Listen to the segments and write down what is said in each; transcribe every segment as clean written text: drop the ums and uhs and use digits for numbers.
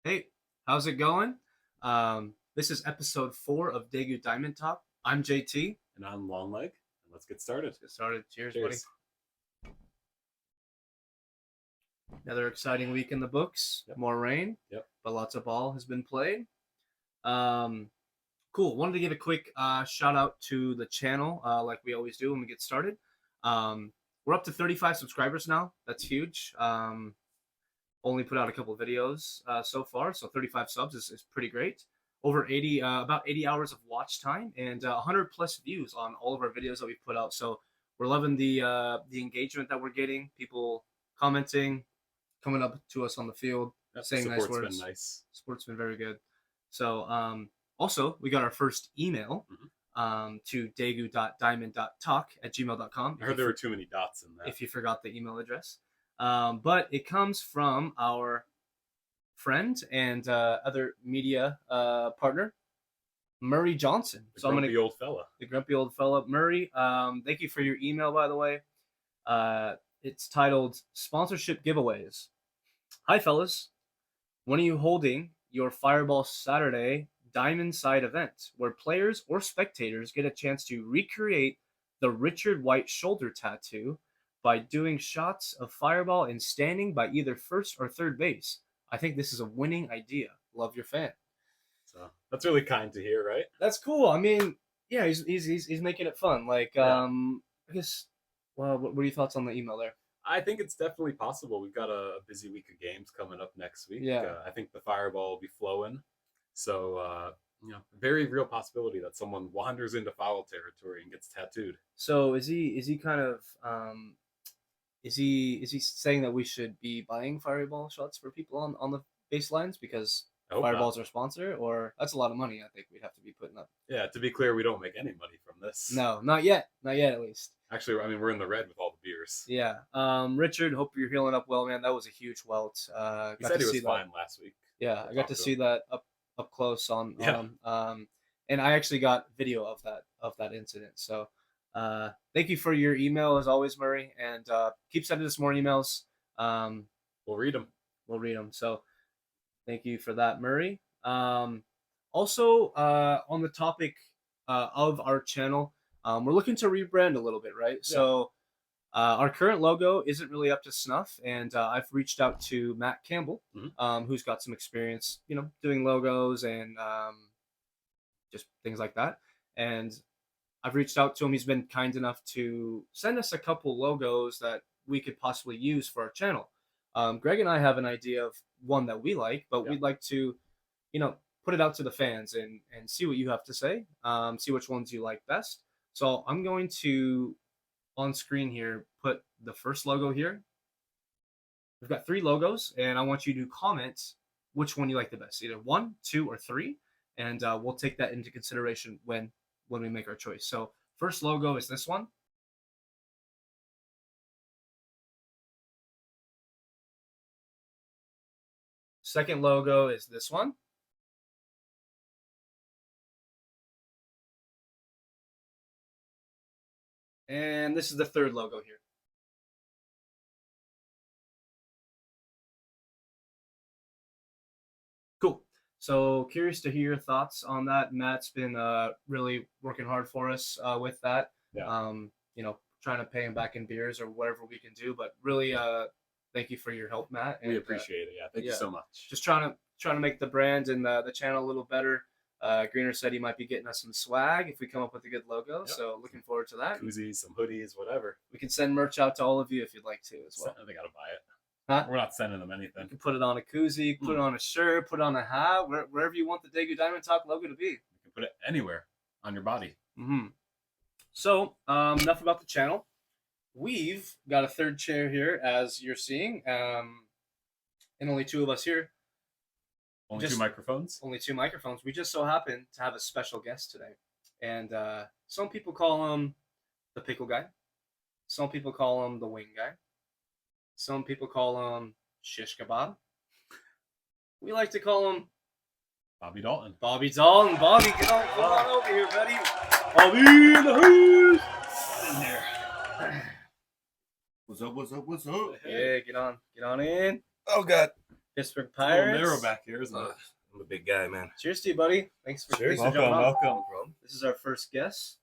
Hey, how's it going? This is episode 4 of Daegu Diamond Talk. I'm JT. And I'm Long Leg. And let's get started. Let's get started. Cheers, Cheers. buddy. Another exciting week in the books. Yep. More rain, but lots of ball has been played. Cool. Wanted to give a quick shout out to the channel, like we always do when we get started. We're up to 35 subscribers now. That's huge. Only put out a couple of videos so far, so 35 subs is pretty great. Over 80, about 80 hours of watch time and 100 plus views on all of our videos that we've put out. So we're loving the engagement that we're getting. People commenting, coming up to us on the field, saying nice words. Been nice. Support's been very good. So also we got our first email to daegu.diamond.talk@gmail.com. I heard there were too many dots in that. If you forgot the email address. But it comes from our friend and other media partner, Murray Johnson. The grumpy old fella. The grumpy old fella. Murray, thank you for your email, by the way. It's titled Sponsorship Giveaways. Hi, fellas. When are you holding your Fireball Saturday Diamond Side event where players or spectators get a chance to recreate the Richard White shoulder tattoo by doing shots of Fireball and standing by either first or third base? I think this is a winning idea. Love your fan. So that's really kind to hear, right? That's cool. I mean, yeah, he's making it fun. Like, I guess. Well, what are your thoughts on the email there? I think it's definitely possible. We've got a busy week of games coming up next week. Yeah. I think the Fireball will be flowing. So, very real possibility that someone wanders into foul territory and gets tattooed. So is he kind of is he saying that we should be buying Fireball shots for people on the baselines because Fireball's our sponsor? Or that's a lot of money I think we'd have to be putting up. Yeah, to be clear, we don't make any money from this. No, not yet at least. Actually, I mean, we're in the red with all the beers. Yeah. Richard, hope you're healing up well, man. That was a huge welt. He said he was fine last week. Yeah, I got to see that up close on and I actually got video of that incident. So thank you for your email as always, Murray, and keep sending us more emails. We'll read them. So thank you for that, Murray. Also on the topic of our channel, we're looking to rebrand a little bit, right? Yeah. So our current logo isn't really up to snuff, and I've reached out to Matt Campbell, who's got some experience, doing logos and just things like that. And I've reached out to him. He's been kind enough to send us a couple logos that we could possibly use for our channel. Greg and I have an idea of one that we like, but we'd like to, put it out to the fans and see what you have to say, see which ones you like best. So I'm going to, on screen here, put the first logo here. We've got 3 logos, and I want you to comment which one you like the best, either 1, 2, or 3, and we'll take that into consideration when we make our choice. So first logo is this one. Second logo is this one. And this is the third logo here. Cool. So curious to hear your thoughts on that. Matt's been really working hard for us with that. Yeah. Trying to pay him back in beers or whatever we can do. But really, thank you for your help, Matt. We appreciate it. Yeah, thank you so much. Just trying to make the brand and the channel a little better. Greener said he might be getting us some swag if we come up with a good logo. Yep. So looking forward to that. Koozies, some hoodies, whatever. We can send merch out to all of you if you'd like to as well. They got to buy it. Huh? We're not sending them anything. You can put it on a koozie, put it on a shirt, put it on a hat, wherever you want the Daegu Diamond Talk logo to be. You can put it anywhere on your body. So, enough about the channel. We've got a third chair here, as you're seeing, and only 2 of us here. Only 2 microphones? Only 2 microphones. We just so happen to have a special guest today. And some people call him the pickle guy. Some people call him the wing guy. Some people call him shish kebab. We like to call him Bobby Dalton. Bobby, get on over here, buddy. Bobby in the house. In there. What's up? Yeah, get on in. Oh God. Pittsburgh It's a little Pirates. narrow back here, isn't it? I'm a big guy, man. Cheers to you, buddy. Thanks for Cheers. jumping on. Welcome. Bro. This is our first guest.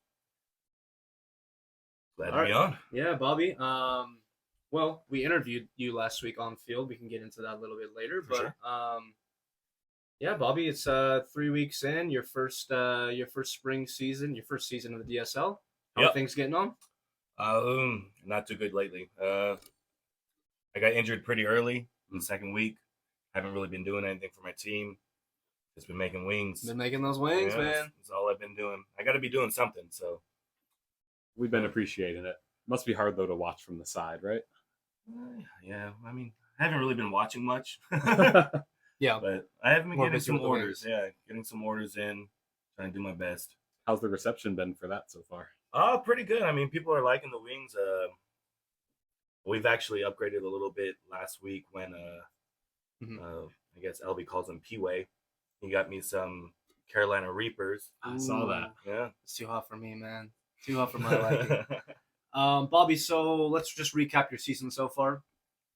Glad All to be on. Yeah, Bobby. Well, we interviewed you last week on field. We can get into that a little bit later, For but sure. yeah, Bobby. It's 3 weeks in your first spring season, your first season of the DSL. How are Yep. things getting on? Not too good lately. I got injured pretty early in the second week. Haven't really been doing anything for my team. Just been making wings. Been making those wings, Yeah, man. That's all I've been doing. I got to be doing something. So We've been appreciating it. Must be hard though to watch from the side, right? yeah, I mean, I haven't really been watching much, Yeah. but I have been More getting busy some with the orders. wings. Yeah, getting some orders in. Trying to do my best. How's the reception been for that so far? Oh, pretty good. I mean, people are liking the wings. We've actually upgraded a little bit last week when I guess LB calls them P-Way. He got me some Carolina Reapers. I saw that. Yeah. It's too hot for me, man. Too hot for my liking. Bobby, so let's just recap your season so far.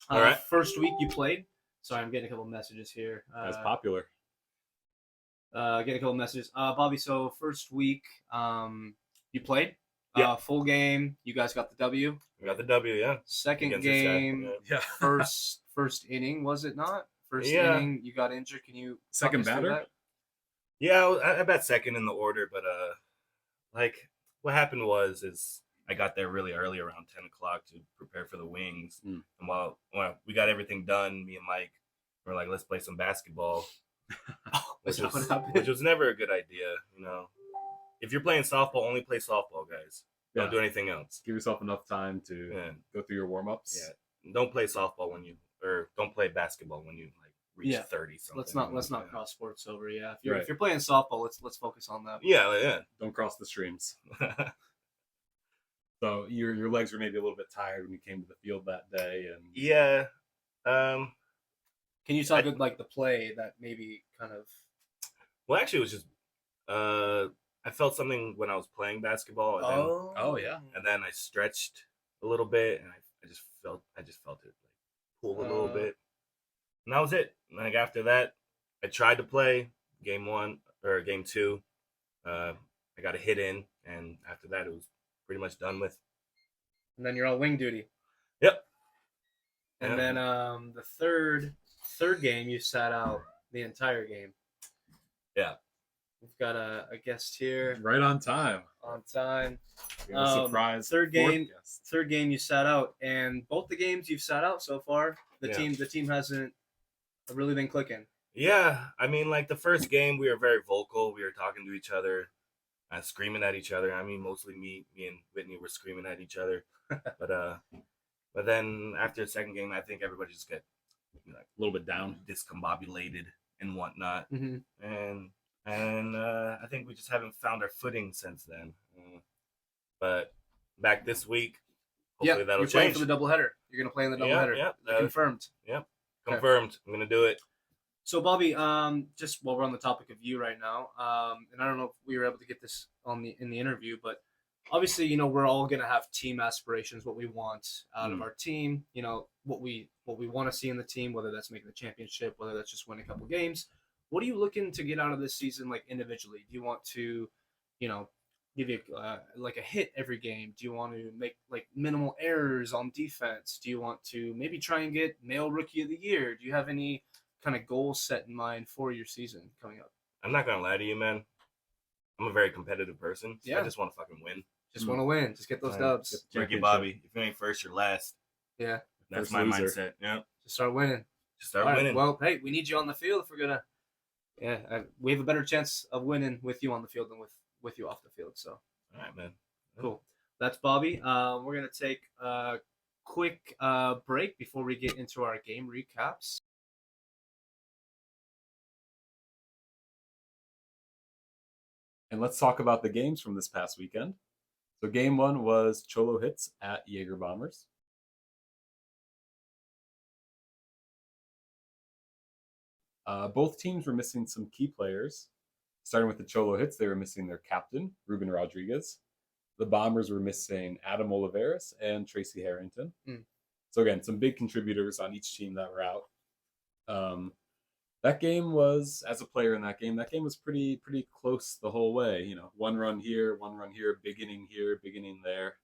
All right. First week you played. Sorry, I'm getting a couple messages here. That's popular. Getting a couple messages. Bobby, so first week you played. Yeah. Full game. You guys got the W. We got the W, yeah. Second Against this guy, game, Yeah. first inning, was it not? First Yeah. inning, you got injured. Can you Second talk us through batter? that? Yeah, I bet second in the order, but like what happened is I got there really early around 10 o'clock to prepare for the wings. Mm. And while we got everything done, me and Mike were like, let's play some basketball. Is that what happened? Which was never a good idea, you know. If you're playing softball, only play softball, guys. Don't Yeah. do anything else. Give yourself enough time to Yeah. go through your warm-ups. Yeah. Don't play softball or don't play basketball when you like reach Yeah. 30 something. Let's not Yeah. cross sports over. Yeah, if Right. you're playing softball, let's focus on that. Yeah. Don't cross the streams. So your legs were maybe a little bit tired when you came to the field that day, and Yeah. Can you talk about like the play that maybe kind of? Well, actually, it was just I felt something when I was playing basketball, and Oh, yeah. then I stretched a little bit, and I just felt it like pull a little bit, and that was it. Like after that, I tried to play game 1 or game 2. I got a hit in, and after that, it was pretty much done with. And then you're on wing duty. Yep. And Yeah. then the third game you sat out the entire game. Yeah. We've got a guest here right on time. on time. We have a surprise. third fourth game- guest. Third game you sat out, and both the games you've sat out so far, the Yeah. team hasn't really been clicking. Yeah, I mean, like the first game, we were very vocal. We were talking to each other, screaming at each other. I mean, mostly me and Whitney were screaming at each other. But then after the second game, I think everybody just got like A little bit down. discombobulated and whatnot, Mm-hmm. and I think we just haven't found our footing since then. But back this week, Yeah, hopefully that'll you're playing change. for the doubleheader. You're gonna play in the doubleheader. Yeah, Confirmed. confirmed. I'm gonna do it. So Bobby, just while we're on the topic of you right now, and I don't know if we were able to get this in the interview, but obviously, you know, we're all gonna have team aspirations, what we want out of our team, you know, what we want to see in the team, whether that's making the championship, whether that's just winning a couple games. What are you looking to get out of this season, like individually? Do you want to, you know, give you like a hit every game? Do you want to make like minimal errors on defense? Do you want to maybe try and get male rookie of the year? Do you have any kind of goals set in mind for your season coming up? I'm not gonna lie to you, man. I'm a very competitive person. So Yeah. I just want to fucking win. Just want to win. Just get those Right. dubs. Get- Ricky Championship. Bobby, if you ain't first, you're last. Yeah. That's First my loser. mindset. Yeah. Just start winning. Just start All right, winning. well, hey, we need you on the field if we're gonna. Yeah, we have a better chance of winning with you on the field than with you off the field. So All right, man. cool. That's Bobby. We're gonna take a quick break before we get into our game recaps. And let's talk about the games from this past weekend. So game 1 was Cholo Hits at Jaeger Bombers. Both teams were missing some key players. Starting with the Cholo Hits, they were missing their captain, Ruben Rodriguez. The Bombers were missing Adam Oliveras and Tracy Harrington. Mm. So again, some big contributors on each team that were out. That game was, as a player in that game was pretty close the whole way. You know, one run here, beginning here, beginning there.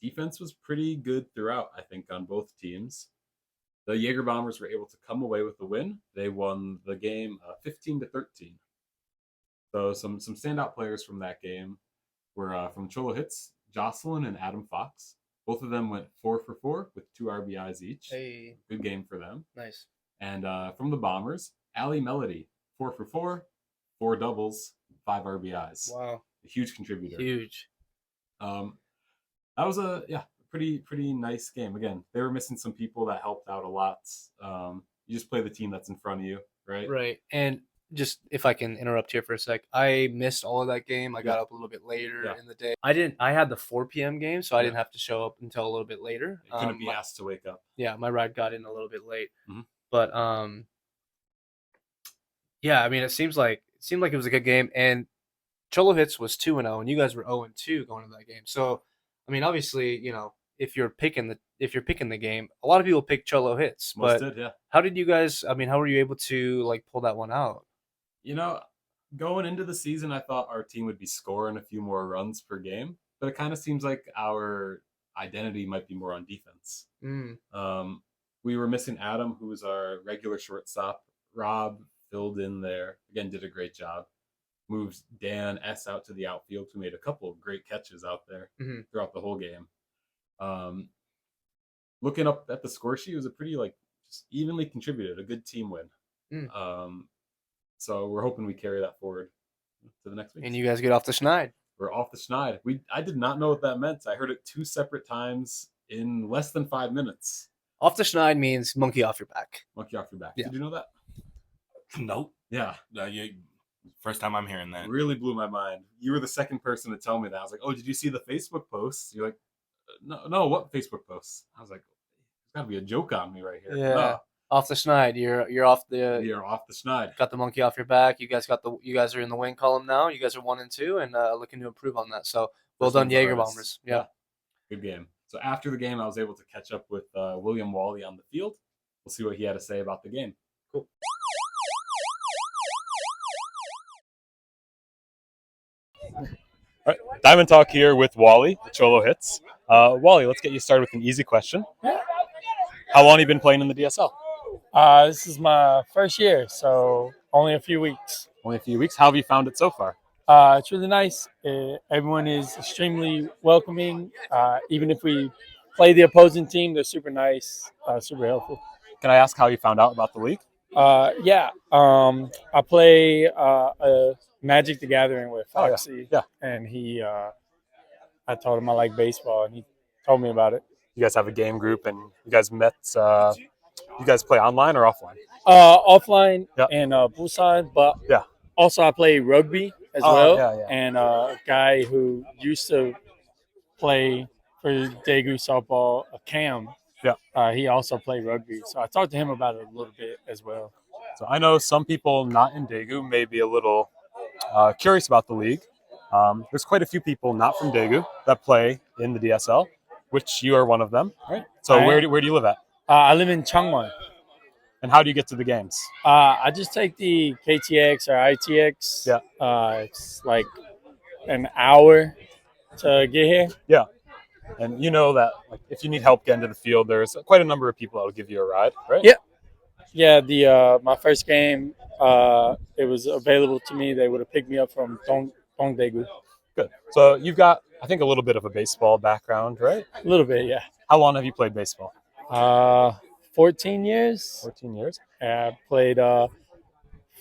Defense was pretty good throughout, I think, on both teams. The Jaeger Bombers were able to come away with the win. They won the game 15-13. So some standout players from that game were from Cholo Hits, Jocelyn and Adam Fox. Both of them went 4 for 4 with 2 RBIs each. Hey, Good game for them. nice. And from the Bombers, Allie Melody, 4 for 4, 4 doubles, 5 RBIs. Wow, A huge contributor. huge. That was a pretty nice game. Again, they were missing some people that helped out a lot. You just play the team that's in front of you, right? Right. And just if I can interrupt here for a sec, I missed all of that game. I got up a little bit later Yeah. in the day. I had the 4 p.m. game, so I Yeah. didn't have to show up until a little bit later. You couldn't be asked to wake up. Yeah, my ride got in a little bit late. Mhm. But yeah, I mean it seemed like it was a good game, and Cholo Hits was 2-0 and you guys were 0-2 going into that game. So I mean obviously, you know, if you're picking the game, a lot of people pick Cholo Hits. Most But did, yeah. how did you guys, I mean, how were you able to like pull that one out? You know, going into the season, I thought our team would be scoring a few more runs per game, but it kind of seems like our identity might be more on defense. We were missing Adam, who was our regular shortstop. Rob filled in there. Again, did a great job. Moved Dan S out to the outfield, who made a couple of great catches out there throughout the whole game. Looking up at the score sheet, it was a pretty just evenly contributed, a good team win. So we're hoping we carry that forward to the next week. And you guys get off the schneid. We're off the schneid. I did not know what that meant. I heard it 2 separate times in less than 5 minutes. Off the schneid means monkey off your back. Monkey off your back. Yeah. Did you know that? Nope. Yeah. First time I'm hearing that. It really blew my mind. You were the second person to tell me that. I was like, oh, did you see the Facebook posts? You're like, no, what Facebook posts? I was like, there's got to be a joke on me right here. Yeah. No. Off the schneid. You're off the. You're off the schneid. Got the monkey off your back. You guys are in the win column now. You guys are 1 and 2 and looking to improve on that. So well done, Jaeger Bombers. Yeah. Good game. So after the game, I was able to catch up with William Wally on the field. We'll see what he had to say about the game. Cool. All right, Diamond Talk here with Wally, the Cholo Hits. Wally, let's get you started with an easy question. How long have you been playing in the DSL? This is my first year, so only a few weeks. Only a few weeks. How have you found it so far? It's really nice. Everyone is extremely welcoming. Even if we play the opposing team, they're super nice, super helpful. Can I ask how you found out about the league? Yeah. I play a Magic the Gathering with Foxy. Yeah. And I told him I like baseball, and he told me about it. You guys have a game group, and you guys met. You guys play online or offline? Offline Yeah. and Busan, but Yeah. also I play rugby as well. Yeah. And a guy who used to play for Daegu softball, Cam. Yeah. He also played rugby, so I talked to him about it a little bit as well. So I know some people not in Daegu may be a little curious about the league. There's quite a few people not from Daegu that play in the DSL, which you are one of them, right? So where do you live at? I live in Changwon. And how do you get to the games? I just take the KTX or ITX. Yeah. It's like an hour to get here. Yeah. And you know that if you need help getting to the field, there's quite a number of people that will give you a ride, right? Yeah. Yeah, the my first game, it was available to me. They would have picked me up from Dongdaegu. Good. So you've got, I think, a little bit of a baseball background, right? A little bit, yeah. How long have you played baseball? 14 years. 14 years. I played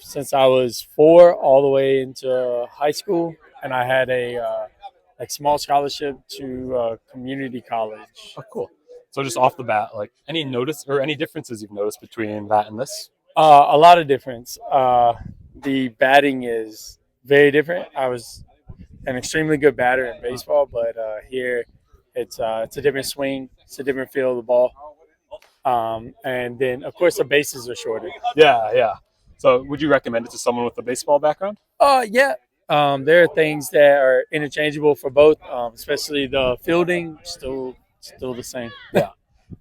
since I was 4 all the way into high school, and I had a small scholarship to community college. Oh, cool. So just off the bat, any differences you've noticed between that and this? A lot of difference. The batting is very different. I was an extremely good batter in baseball, but here it's a different swing. It's a different feel of the ball. And then, of course, the bases are shorter. Yeah. So would you recommend it to someone with a baseball background? Yeah. There are things that are interchangeable for both, especially the fielding, still the same. Yeah.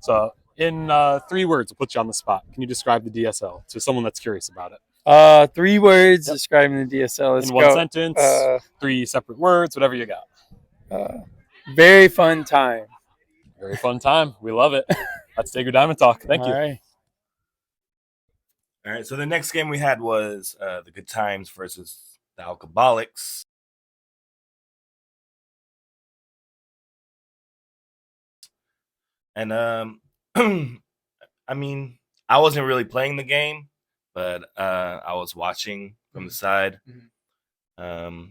So In 3 words, we'll put you on the spot. Can you describe the DSL to someone that's curious about it? 3 words describing the DSL. Let's In one go. sentence, 3 separate words, whatever you got. Very fun time. Very fun time. We love it. That's Digger Diamond Talk. Thank you. All right. All right, so the next game we had was the Good Times versus the Alcoholics. And I mean, I wasn't really playing the game, but I was watching from the side. Do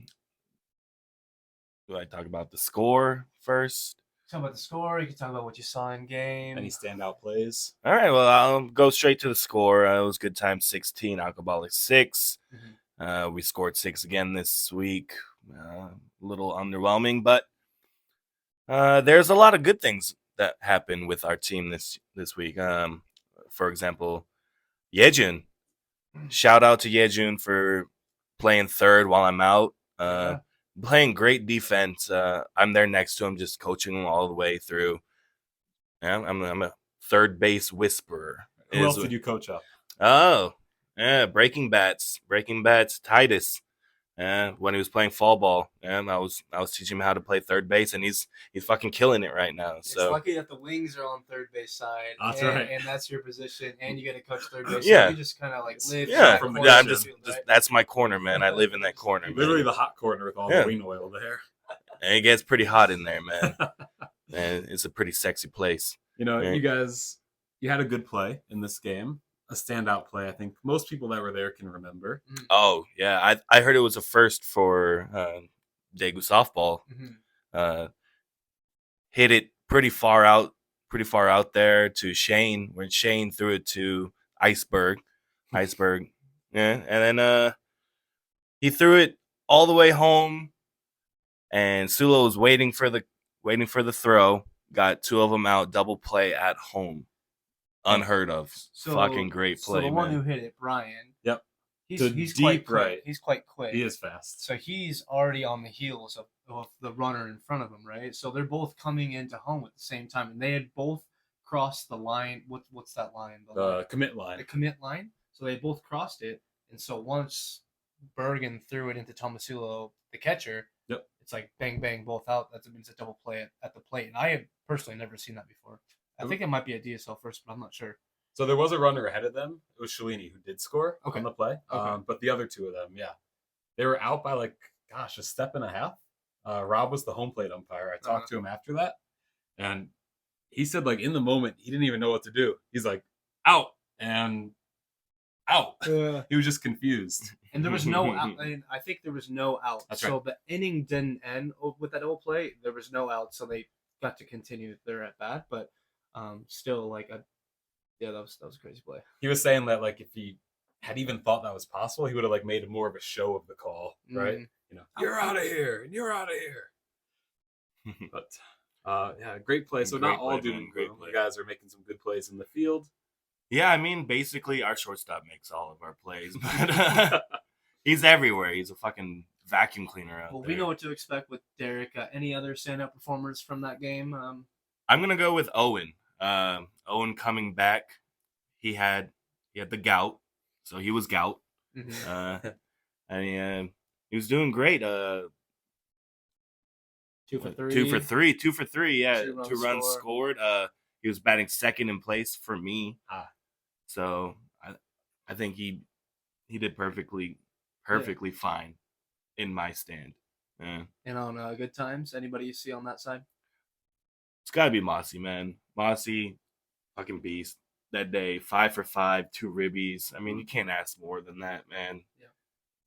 I talk about the score first? Talk about the score. You can talk about what you saw in game. Any standout plays? All right, well, I'll go straight to the score. It was Good Times 16, Alcoholics 6. We scored 6 again this week. A little underwhelming, but there's a lot of good things that happened with our team this week. For example, Yejun. Shout out to Yejun for playing third while I'm out. Playing great defense. I'm there next to him, just coaching him all the way through. Yeah, I'm a third base whisperer. Who else did you coach up? Oh, yeah, Breaking Bats, Titus. When he was playing fall ball, I was teaching him how to play third base, and he's fucking killing it right now. So it's lucky that the wings are on third base side. That's right, and that's your position, and you get to coach third base. Yeah, so you just kind of like live. I'm just that's my corner, man. I live in that corner. Literally man. the hot corner with all the wing oil there. And it gets pretty hot in there, man. And it's a pretty sexy place. You know, you guys, you had a good play in this game. A standout play, I think most people that were there can remember. Oh yeah, I heard it was a first for Daegu softball. Hit it pretty far out there to Shane, when Shane threw it to Iceberg. Yeah, and then he threw it all the way home, and Sulo was waiting for the throw. Got 2 of them out, double play at home. Unheard of. Fucking great play. So the one who hit it, Brian. Yep. He's deep quite quick. right. He's quite quick. He is fast. So he's already on the heels of the runner in front of him, right? So they're both coming into home at the same time, and they had both crossed the line. What's that line? The commit line. The commit line. So they both crossed it, and so once Bergen threw it into Tomasulo, the catcher. Yep. It's like bang bang, both out. That means a double play at the plate, and I have personally never seen that before. I think it might be a DSL first, but I'm not sure. So there was a runner ahead of them. It was Shalini who did score on the play. Okay. But the other 2 of them, they were out by a step and a half. Rob was the home plate umpire. I talked to him after that, and he said in the moment he didn't even know what to do. He's like, out and out. He was just confused. And there was no out. I think there was no out. That's so right. the inning didn't end with that double play. There was no out, so they got to continue their at bat. But still, that was a crazy play. He was saying that if he had even thought that was possible, he would have made more of a show of the call, right? You know, you're out of here, and you're out of here. But great play. So not all doom and gloom. You guys are making some good plays in the field. Yeah, I mean, basically our shortstop makes all of our plays, but he's everywhere. He's a fucking vacuum cleaner out there. Well, we know what to expect with Derek. Any other standout performers from that game? I'm gonna go with Owen. Owen coming back. He had the gout, so he was gout. And he was doing great. 2 for 3. 2 for 3. Yeah, 2 runs scored. He was batting second in place for me. So I think he did perfectly fine in my stand. And on Good Times, anybody you see on that side? It's got to be Mossy, man. Mossy, fucking beast. That day, 5 for 5, 2 ribbies. I mean, you can't ask more than that, man. Yeah.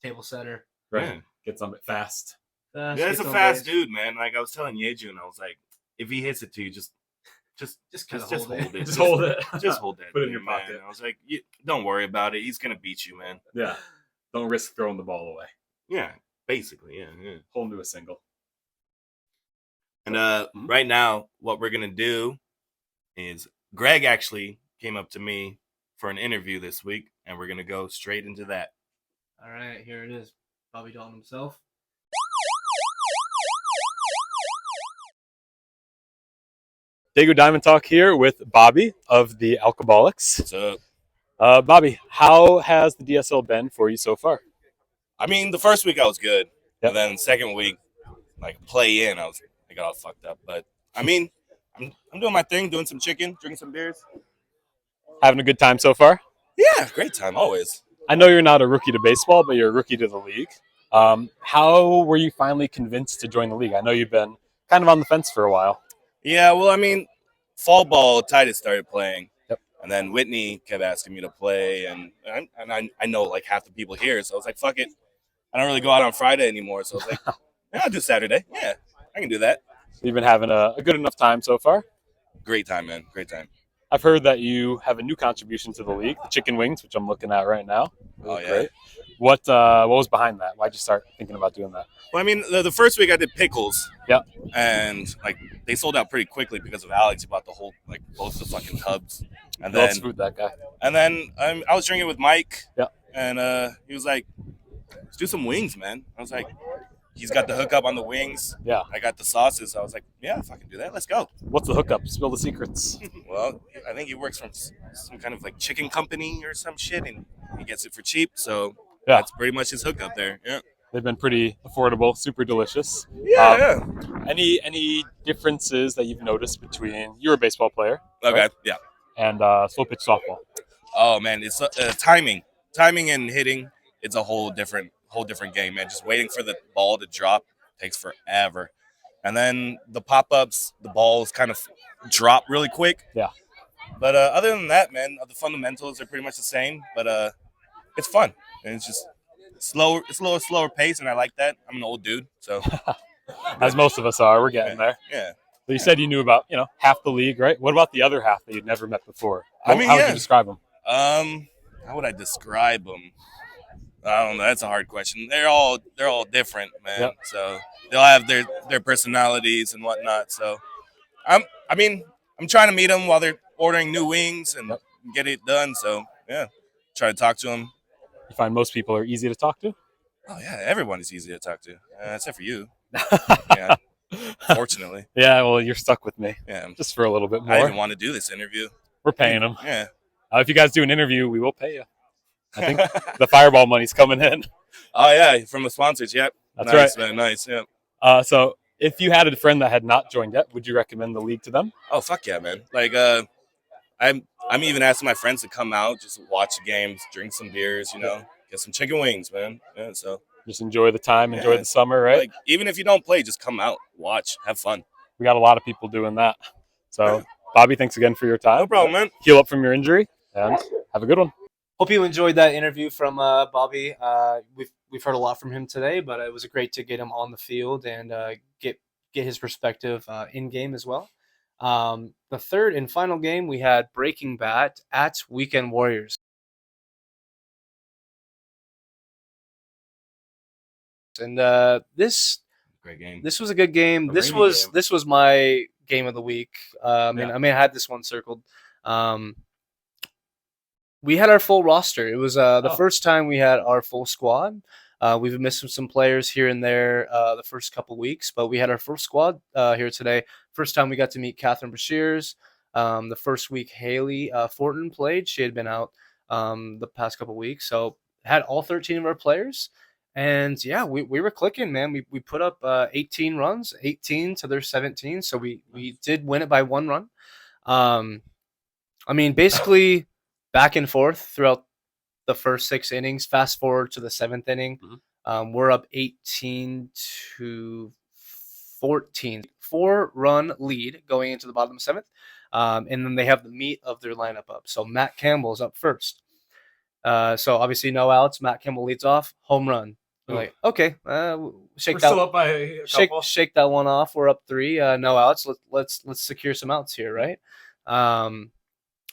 Table setter. Right. Yeah. Gets on it fast. Yeah, it's a fast dude, man. Like I was telling Yejun, I was like, if he hits it to you, just hold it. Just hold it. Just hold that. Put it in your man. pocket. I was like, don't worry about it. He's gonna beat you, man. Yeah. Don't risk throwing the ball away. Yeah, basically, yeah. Hold him to a single. And right now, what we're gonna do is Greg actually came up to me for an interview this week, and we're gonna go straight into that. All right, here it is. Bobby Dalton himself. Dago Diamond Talk here with Bobby of the Alcoholics. What's up? Bobby, how has the DSL been for you so far? I mean, the first week I was good, Yep. and then the second week, like play in, I got all fucked up. But I mean, I'm doing my thing, doing some chicken, drinking some beers. Having a good time so far? Yeah, great time always. I know you're not a rookie to baseball, but you're a rookie to the league. How were you finally convinced to join the league? I know you've been kind of on the fence for a while. Yeah, well, I mean, fall ball, Titus started playing. Yep. And then Whitney kept asking me to play, and I know like half the people here, so I was like, fuck it. I don't really go out on Friday anymore, so I was like, yeah, I'll do Saturday. Yeah, I can do that. So you've been having a good enough time so far? Great time, man. Great time. I've heard that you have a new contribution to the league, the chicken wings, which I'm looking at right now. Oh, yeah. Great. What was behind that? Why'd you start thinking about doing that? Well, I mean, the first week I did pickles. Yep. And like they sold out pretty quickly because of Alex. He bought the whole both the fucking tubs. And Loves then food, that guy. And then I was drinking with Mike. Yep. And he was like, "Let's do some wings, man." I was like, "He's got the hookup on the wings. Yeah. I got the sauces." I was like, "Yeah, if I can do that, let's go." What's the hookup? Spill the secrets. Well, I think he works from some kind of like chicken company or some shit, and he gets it for cheap. So Yeah. that's pretty much his hookup there. Yeah. They've been pretty affordable, super delicious. Yeah. Any differences that you've noticed between you're a baseball player, Okay. right? Yeah. And slow pitch softball? Oh man, it's timing and hitting. It's a whole different game, man. Just waiting for the ball to drop takes forever, and then the pop-ups, the balls kind of drop really quick. Yeah. But other than that, man, the fundamentals are pretty much the same. But it's fun, and it's just slower. It's a little slower pace, and I like that. I'm an old dude, so As most of us are, we're getting there. yeah. So you said you knew about half the league, right? What about the other half that you'd never met before? I mean, how would yeah. you describe them? How would I describe them? I don't know. That's a hard question. They're all different, man. Yep. So they'll have their personalities and whatnot. So I'm trying to meet them while they're ordering new wings and Yep. get it done. So yeah, try to talk to them. You find most people are easy to talk to? Oh yeah, everyone is easy to talk to, except for you. Yeah, fortunately. Yeah, well, you're stuck with me Yeah, just for a little bit I more. didn't want to do this interview. We're paying them. Yeah. If you guys do an interview, we will pay you. I think the Fireball money's coming in. Oh yeah, from the sponsors. Yep. That's nice, right. Man, nice. Yeah. So if you had a friend that had not joined yet, would you recommend the league to them? Oh fuck yeah, man! Like I'm even asking my friends to come out, just watch the games, drink some beers, get some chicken wings, man. Yeah, so Just enjoy the time, enjoy Yeah. the summer, right? like even if you don't play, just come out, watch, have fun. We got a lot of people doing that. So, Bobby, thanks again for your time. No problem, man. Heal up from your injury, and have a good one. Hope you enjoyed that interview from Bobby. We've heard a lot from him today, but it was great to get him on the field and get his perspective in game as well. The third and final game, we had Breaking Bat at Weekend Warriors. And this Great game. was a good game. A This rainy was game. this was my game of the week. I Yeah. I had this one circled. We had our full roster. It was the Oh. first time we had our full squad. We've missed some players here and there the first couple weeks, but we had our full squad here today. First time we got to meet Catherine Bashirs. The first week Haley Fortin played. She had been out the past couple weeks, so had all 13 of our players. And yeah, we were clicking, man. We put up 18 runs, 18 to their 17. So we did win it by 1 run. Basically back and forth throughout the first 6 innings. Fast forward to the 7th inning, we're up 18-14, 4-run lead going into the bottom of the 7th. And then they have the meat of their lineup up. So Matt Campbell's up first. So obviously no outs. Matt Campbell leads off, home run. We're like, okay, shake We're that. still up by a couple. Shake that one off. We're up 3, no outs. Let's secure some outs here, right? And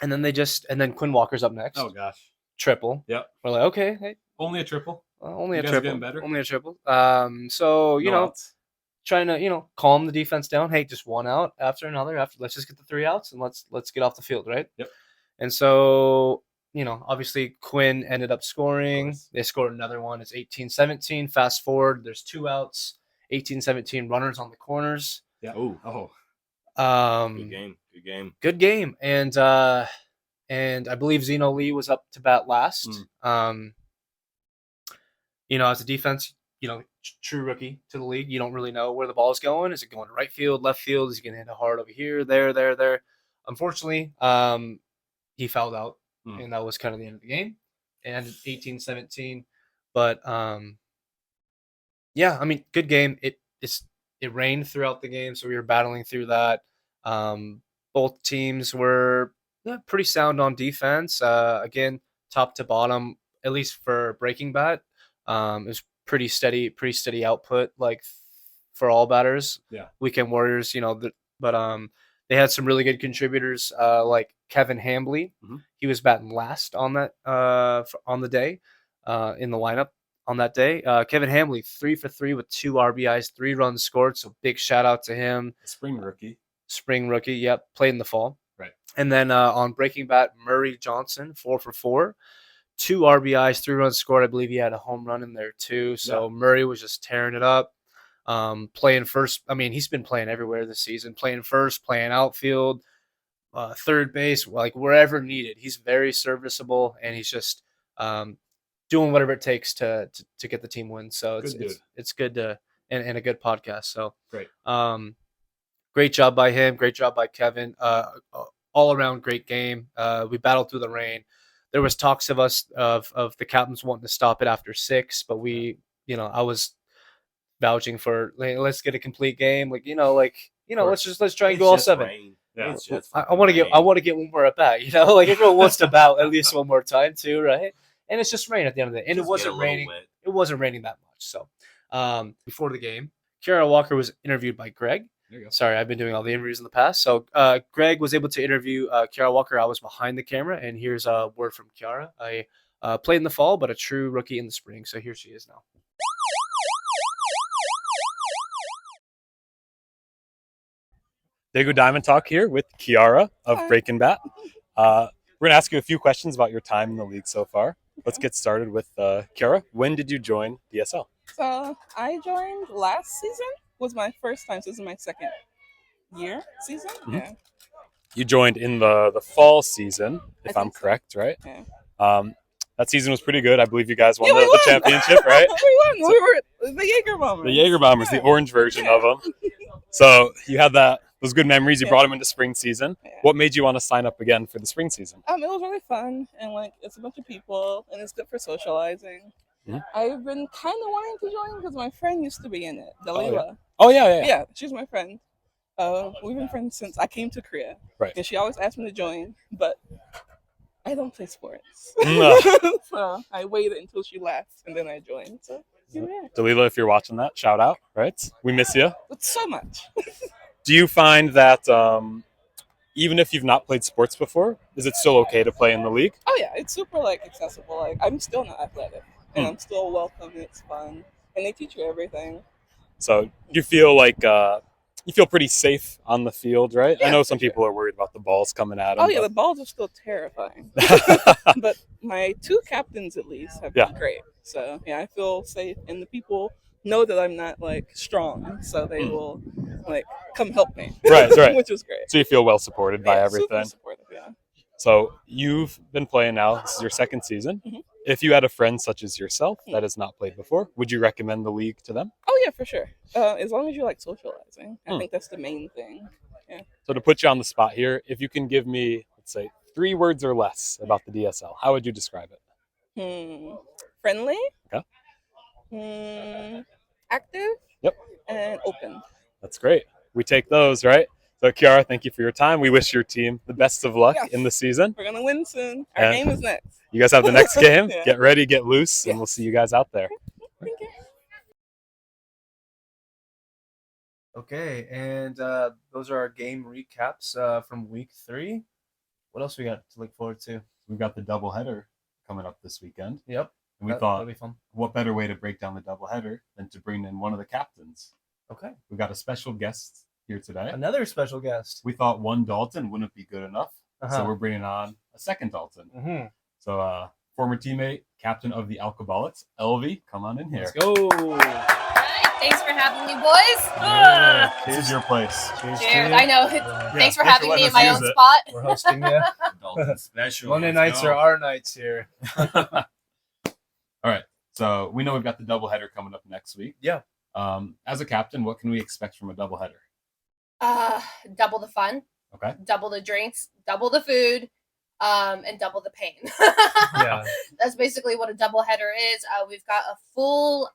then Quinn Walker's up next. Oh gosh. Triple. Yep. We're like, okay, hey, Only a triple. only You a guys are triple. getting better? Only a triple. So No outs. trying to calm the defense down. Hey, just 1 out after another. Let's just get the 3 outs and let's get off the field, right? Yep. And so obviously Quinn ended up scoring. course. They scored another one. It's 18-17. Fast forward, there's 2 outs. 18-17 runners on the corners. Yeah. Ooh. Oh. Good game. Good game. Good game, and I believe Zeno Lee was up to bat last. As a defense, true rookie to the league, you don't really know where the ball is going. Is it going to right field, left field? Is he going to hit it hard over here, there? Unfortunately, he fouled out, and that was kind of the end of the game. And 18-17, but yeah, I mean, good game. It rained throughout the game, so we were battling through that. Both teams were pretty sound on defense. Again, top to bottom, at least for Breaking Bat, it was pretty steady output, like for all batters. Yeah. Weekend Warriors, but they had some really good contributors, like Kevin Hambley. Mhm. He was batting last on that on the day, in the lineup on that day. Kevin Hambley, 3 for 3 with 2 RBIs, 3 runs scored. So big shout out to him. Spring rookie. Yep, played in the fall. Right. And then on Breaking Bat, Murray Johnson, 4 for 4, 2 RBIs, 3 runs scored. I believe he had a home run in there too. So Murray was just tearing it up. Playing first. I mean, he's been playing everywhere this season. Playing first, playing outfield, third base, like wherever needed. He's very serviceable, and he's just doing whatever it takes to get the team win. So it's good to and a good podcast. So Great. Great job by him. Great job by Kevin. All around great game. We battled through the rain. There was talks of us of the captains wanting to stop it after 6, but I was vouching for, let's get a complete game. Let's try and go all 7. Rain. Yeah. It's just I want to get one more at bat. Everyone wants to bat at least one more time too, right? And it's just rain at the end of the day, and it wasn't raining. Wet. It wasn't raining that much. So before the game, Kiara Walker was interviewed by Greg. There you go. Sorry, I've been doing all the interviews in the past. So Greg was able to interview Kiara Walker. I was behind the camera, and here's a word from Kiara. I played in the fall, but a true rookie in the spring. So here she is now. Dago Diamond Talk here with Kiara of Breaking Bat. We're going to ask you a few questions about your time in the league so far. Let's get started with Kiara. When did you join DSL? So I joined last season. Was my first time. So this is my second year season. Mhm. Yeah. You joined in the fall season, if I I'm think so. correct, right? Yeah. That season was pretty good. I believe you guys won Yeah, we the won. championship, right? We won. We were the Jaeger Bombers. The Jaeger Bombers, the orange version of them. So you had those good memories. You brought them into spring season. Yeah. What made you want to sign up again for the spring season? It was really fun, and it's a bunch of people, and it's good for socializing. Mhm. I've been kind of wanting to join because my friend used to be in it, Dalila. Oh, yeah. Yeah, she's my friend. We've been friends since I came to Korea. Right. And she always asked me to join, but I don't play sports. No. So I waited until she left, and then I joined. So here we are. Dalila, if you're watching that, shout out, right? We miss you. It's so much. Do you find that even if you've not played sports before, is it still okay to play in the league? Oh yeah, it's super accessible. I'm still not athletic, and I'm still welcome, and it's fun, and they teach you everything. So you feel like you feel pretty safe on the field, right? I Yeah, know for some sure. people are worried about the balls coming at them. Oh yeah, the balls are still terrifying, but my 2 captains at least have been great. So yeah, I feel safe, and the people know that I'm not strong, so they will come help me. Right. Which was great. So you feel well supported by Yeah, everything. Super supportive, yeah. So you've been playing now. This is your second season. Mhm. If you had a friend such as yourself that has not played before, would you recommend the league to them? Oh yeah, for sure. As long as you like socializing, I think that's the main thing. So to put you on the spot here, if you can give me, let's say, 3 words or less about the DSL, how would you describe it? Friendly. Okay. Active. Yep. And open. That's great. We take those, right? So Kiara, thank you for your time. We wish your team the best of luck Yes. in the season. We're gonna win soon. Our And- game is next. You guys have the next game. Yeah. Get ready, get loose, and Yeah. we'll see you guys out there. Thank you. Okay, and those are our game recaps from week 3. What else we got to look forward to? We've got the doubleheader coming up this weekend. Yep. And we That'll thought, be fun. what better way to break down the doubleheader than to bring in one of the captains? Okay. We've got a special guest here today. Another special guest. We thought one Dalton wouldn't be good enough, so we're bringing on a second Dalton. Mm-hmm. So, former teammate, captain of the Alcoholics, Elvie, come on in here. Let's go. Thanks for having me, boys. This is your place. Cheers. to Cheers. you. I know. Thanks for having me in my own spot. We're hosting you. Dalton special. Monday Let's nights go. are our nights here. All right. So we know we've got the doubleheader coming up next week. Yeah. As a captain, what can we expect from a doubleheader? Double the fun. Okay. Double the drinks. Double the food. And double the pain. Yeah. That's basically what a doubleheader is. We've got a full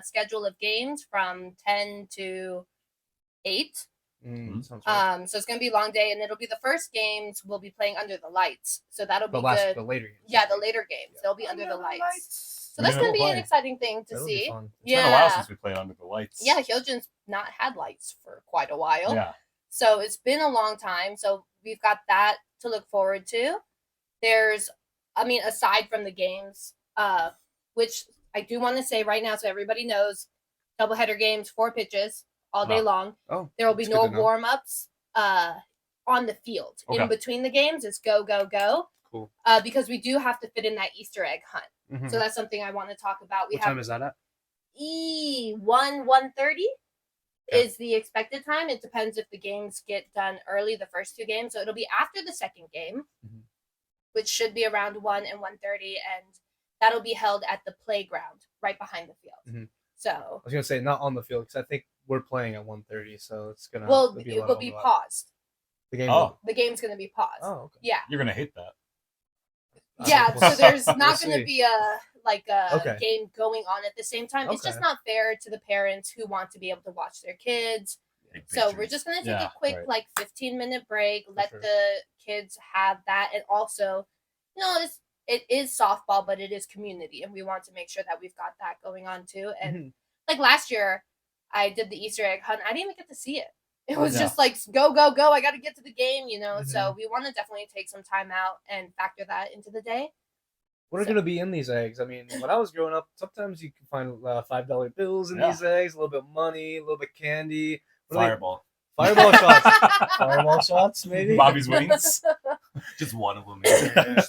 schedule of games from 10 to 8. Sounds right. So it's going to be a long day, and it'll be the first games we'll be playing under the lights. So that'll be The good. later games. Yeah, the later games. They'll be under the lights. So that's Yeah, going to we'll be an play. exciting thing to That'll be see. fun. It's been a while Yeah. since we played under the lights. Yeah, Hyojin's not had lights for quite a while. Yeah. So it's been a long time. So we've got that to look forward to. Aside from the games, which I do want to say right now so everybody knows, doubleheader games, 4 pitches all day long. Oh, There will be that's no good to know. warm-ups on the field. Okay. In between the games, it's go, go, go. Cool. Because we do have to fit in that Easter egg hunt. Mhm. So that's something I want to talk about. We What have time is that at? 1:30 Okay. is the expected time. It depends if the games get done early, the first 2 games. So it'll be after the second game, Mhm. which should be around 1 and 1:30, and that'll be held at the playground right behind the field. Mhm. So, I was gonna say not on the field because I think we're playing at 1:30, so it's gonna. well, there'll be a it lot will of be overlap. paused. The game. Oh. The game's going to be paused. Oh, okay. Yeah. You're going to hate that. Yeah, We'll so there's we'll not going see. to be a Okay. game going on at the same time. It's just Okay. not fair to the parents who want to be able to watch their kids. Big So we're pictures. just going to take Yeah, a quick right. 15-minute break, let sure. the kids have that, and also, it is softball, but it is community, and we want to make sure that we've got that going on too. And Mhm. like last year, I did the Easter egg hunt. I didn't even get to see it. It was Yeah. just like go, go, go. I got to get to the game, So Mhm. we want to definitely take some time out and factor that into the day. What are So- going to be in these eggs? I mean, when I was growing up, sometimes you can find $5 bills in Yeah. these eggs, a little bit of money, a little bit of candy. What are they- Fireball. Fireball shots. Fireball shots, maybe. Bobby's wings. Just one of them.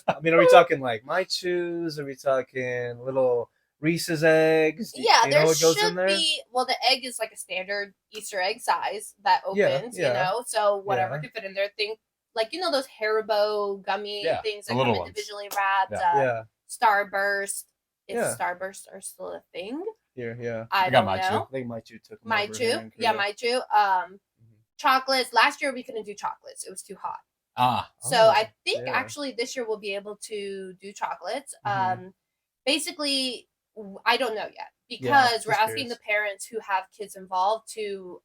I mean, are we talking like My Chews? Are we talking little Reese's eggs? Do Yeah, you there know what goes in should there? be. Well, the egg is like a standard Easter egg size that Yeah, opens, yeah. So whatever Yeah. can fit in there. Think like those Haribo gummy Yeah, things the that come little ones. individually wrapped. Yeah. Yeah, Starburst. If Yeah. Starbursts are still a thing, here, yeah. I I got don't My Chew. know. I think My Chew took them My over Chew, here in yeah, Korea. My Chew. Chocolates. Last year we couldn't do chocolates; it was too hot. So Oh, I think yeah. actually this year we'll be able to do chocolates. Mhm. Basically, I don't know yet Yeah, because we're just asking the parents who have kids involved to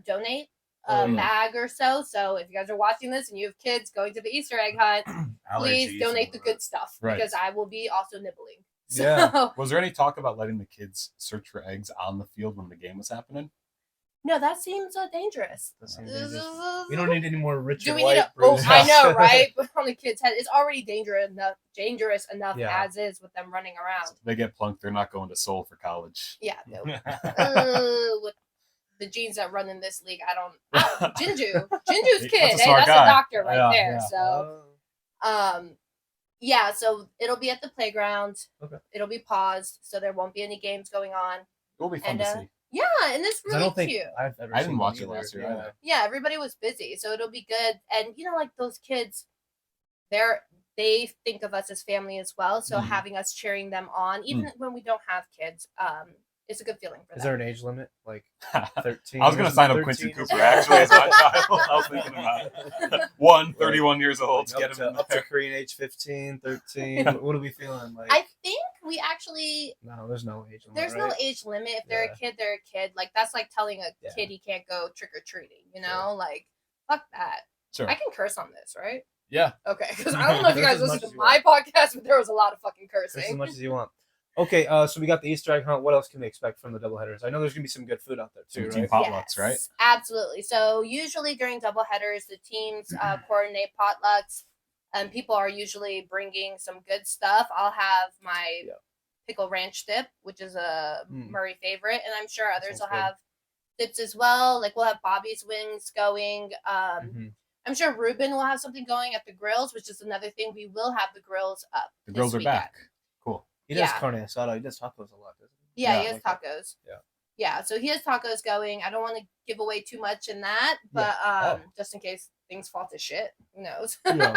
donate a Oh, yeah. bag or so. So if you guys are watching this and you have kids going to the Easter egg hunt, please Allergies donate and the all good that. stuff Right. because I will be also nibbling. So, Yeah. Was there any talk about letting the kids search for eggs on the field when the game was happening? no, that seems dangerous. That seems dangerous. We don't need any more Richard Do we White need a? Oh, bruises. I know, right? But on the kid's head, it's already dangerous enough Yeah. as is with them running around. If they get plunked, they're not going to Seoul for college. Yeah, no. With the genes that run in this league, I don't. Jinju's That's kid, a smart that's guy. a doctor right Yeah, there. yeah. So, Oh. yeah, so it'll be at the playground. Okay. It'll be paused, so there won't be any games going on. It will be fun And, to see. Yeah, and it's 'Cause I really don't think cute. I've ever I didn't seen watch one it last year either. either. Yeah, everybody was busy, so it'll be good. And like those kids, they think of us as family as well. So Mhm. having us cheering them on, even when we don't have kids, it's a good feeling for Is them. there an age limit? Like 13? I was going to sign up 13 Quincy or Cooper something? actually as my child. I was thinking about it. 31 years old. Like, Get him in up to there. Korean age 15, 13. What are we feeling like? I think we actually No, there's no age limit. there's right? no age limit. If they're Yeah. a kid, they're a kid. Like that's like telling a Yeah. kid he can't go trick or treating. Sure. Like fuck that. Sure. I can curse on this, right? Yeah. Okay, because I don't know if you Curse guys as listen much to as you my podcast, but there was a lot of fucking Curse as cursing. much as you want. Okay, so we got the Easter egg hunt. What else can we expect from the doubleheaders? I know there's gonna be some good food out there too, Some team right? potlucks, right? Absolutely. So usually during doubleheaders, the teams coordinate potlucks, and people are usually bringing some good stuff. I'll have my Yeah. pickle ranch dip, which is a Mm. Murray favorite, and I'm sure others sounds will good. have dips as well. Like we'll have Bobby's wings going. Mhm. I'm sure Ruben will have something going at the grills, which is another thing. We will have the grills up. The this girls are weekend. back. Cool. He does Yeah. carne asada. He does tacos a lot, doesn't he? Yeah, Yeah, he has like that. tacos. Yeah. Yeah, so he has tacos going. I don't want to give away too much in that, but just in case things fall to shit, who knows? Yeah.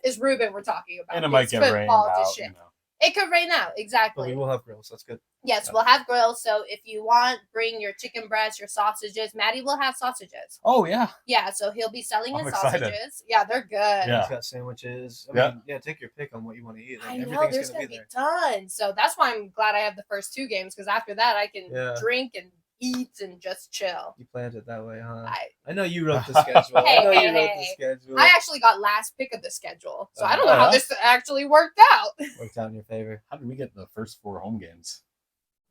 It's Ruben we're talking about. And it might Things get could rained fall to out. shit. You know. It could rain out, But exactly. we will have grills. That's good. Yes, we'll have grills. So if you want, bring your chicken breasts, your sausages. Maddie will have sausages. Oh yeah. Yeah, so he'll be selling I'm his excited. sausages. Yeah, they're good. Yeah. He's got sandwiches. I Yeah. mean, yeah, take your pick on what you want to eat. Like, I know everything's there's gonna gonna be be there. tons. So that's why I'm glad I have the first 2 games because after that I can Yeah. drink and eat and just chill. You planned it that way, huh? I I know you wrote the schedule. Hey, I know hey, you wrote hey. the schedule. I actually got last pick of the schedule, so I don't know Oh, how yeah? this actually worked out. Worked out in your favor. How did we get the first 4 home games?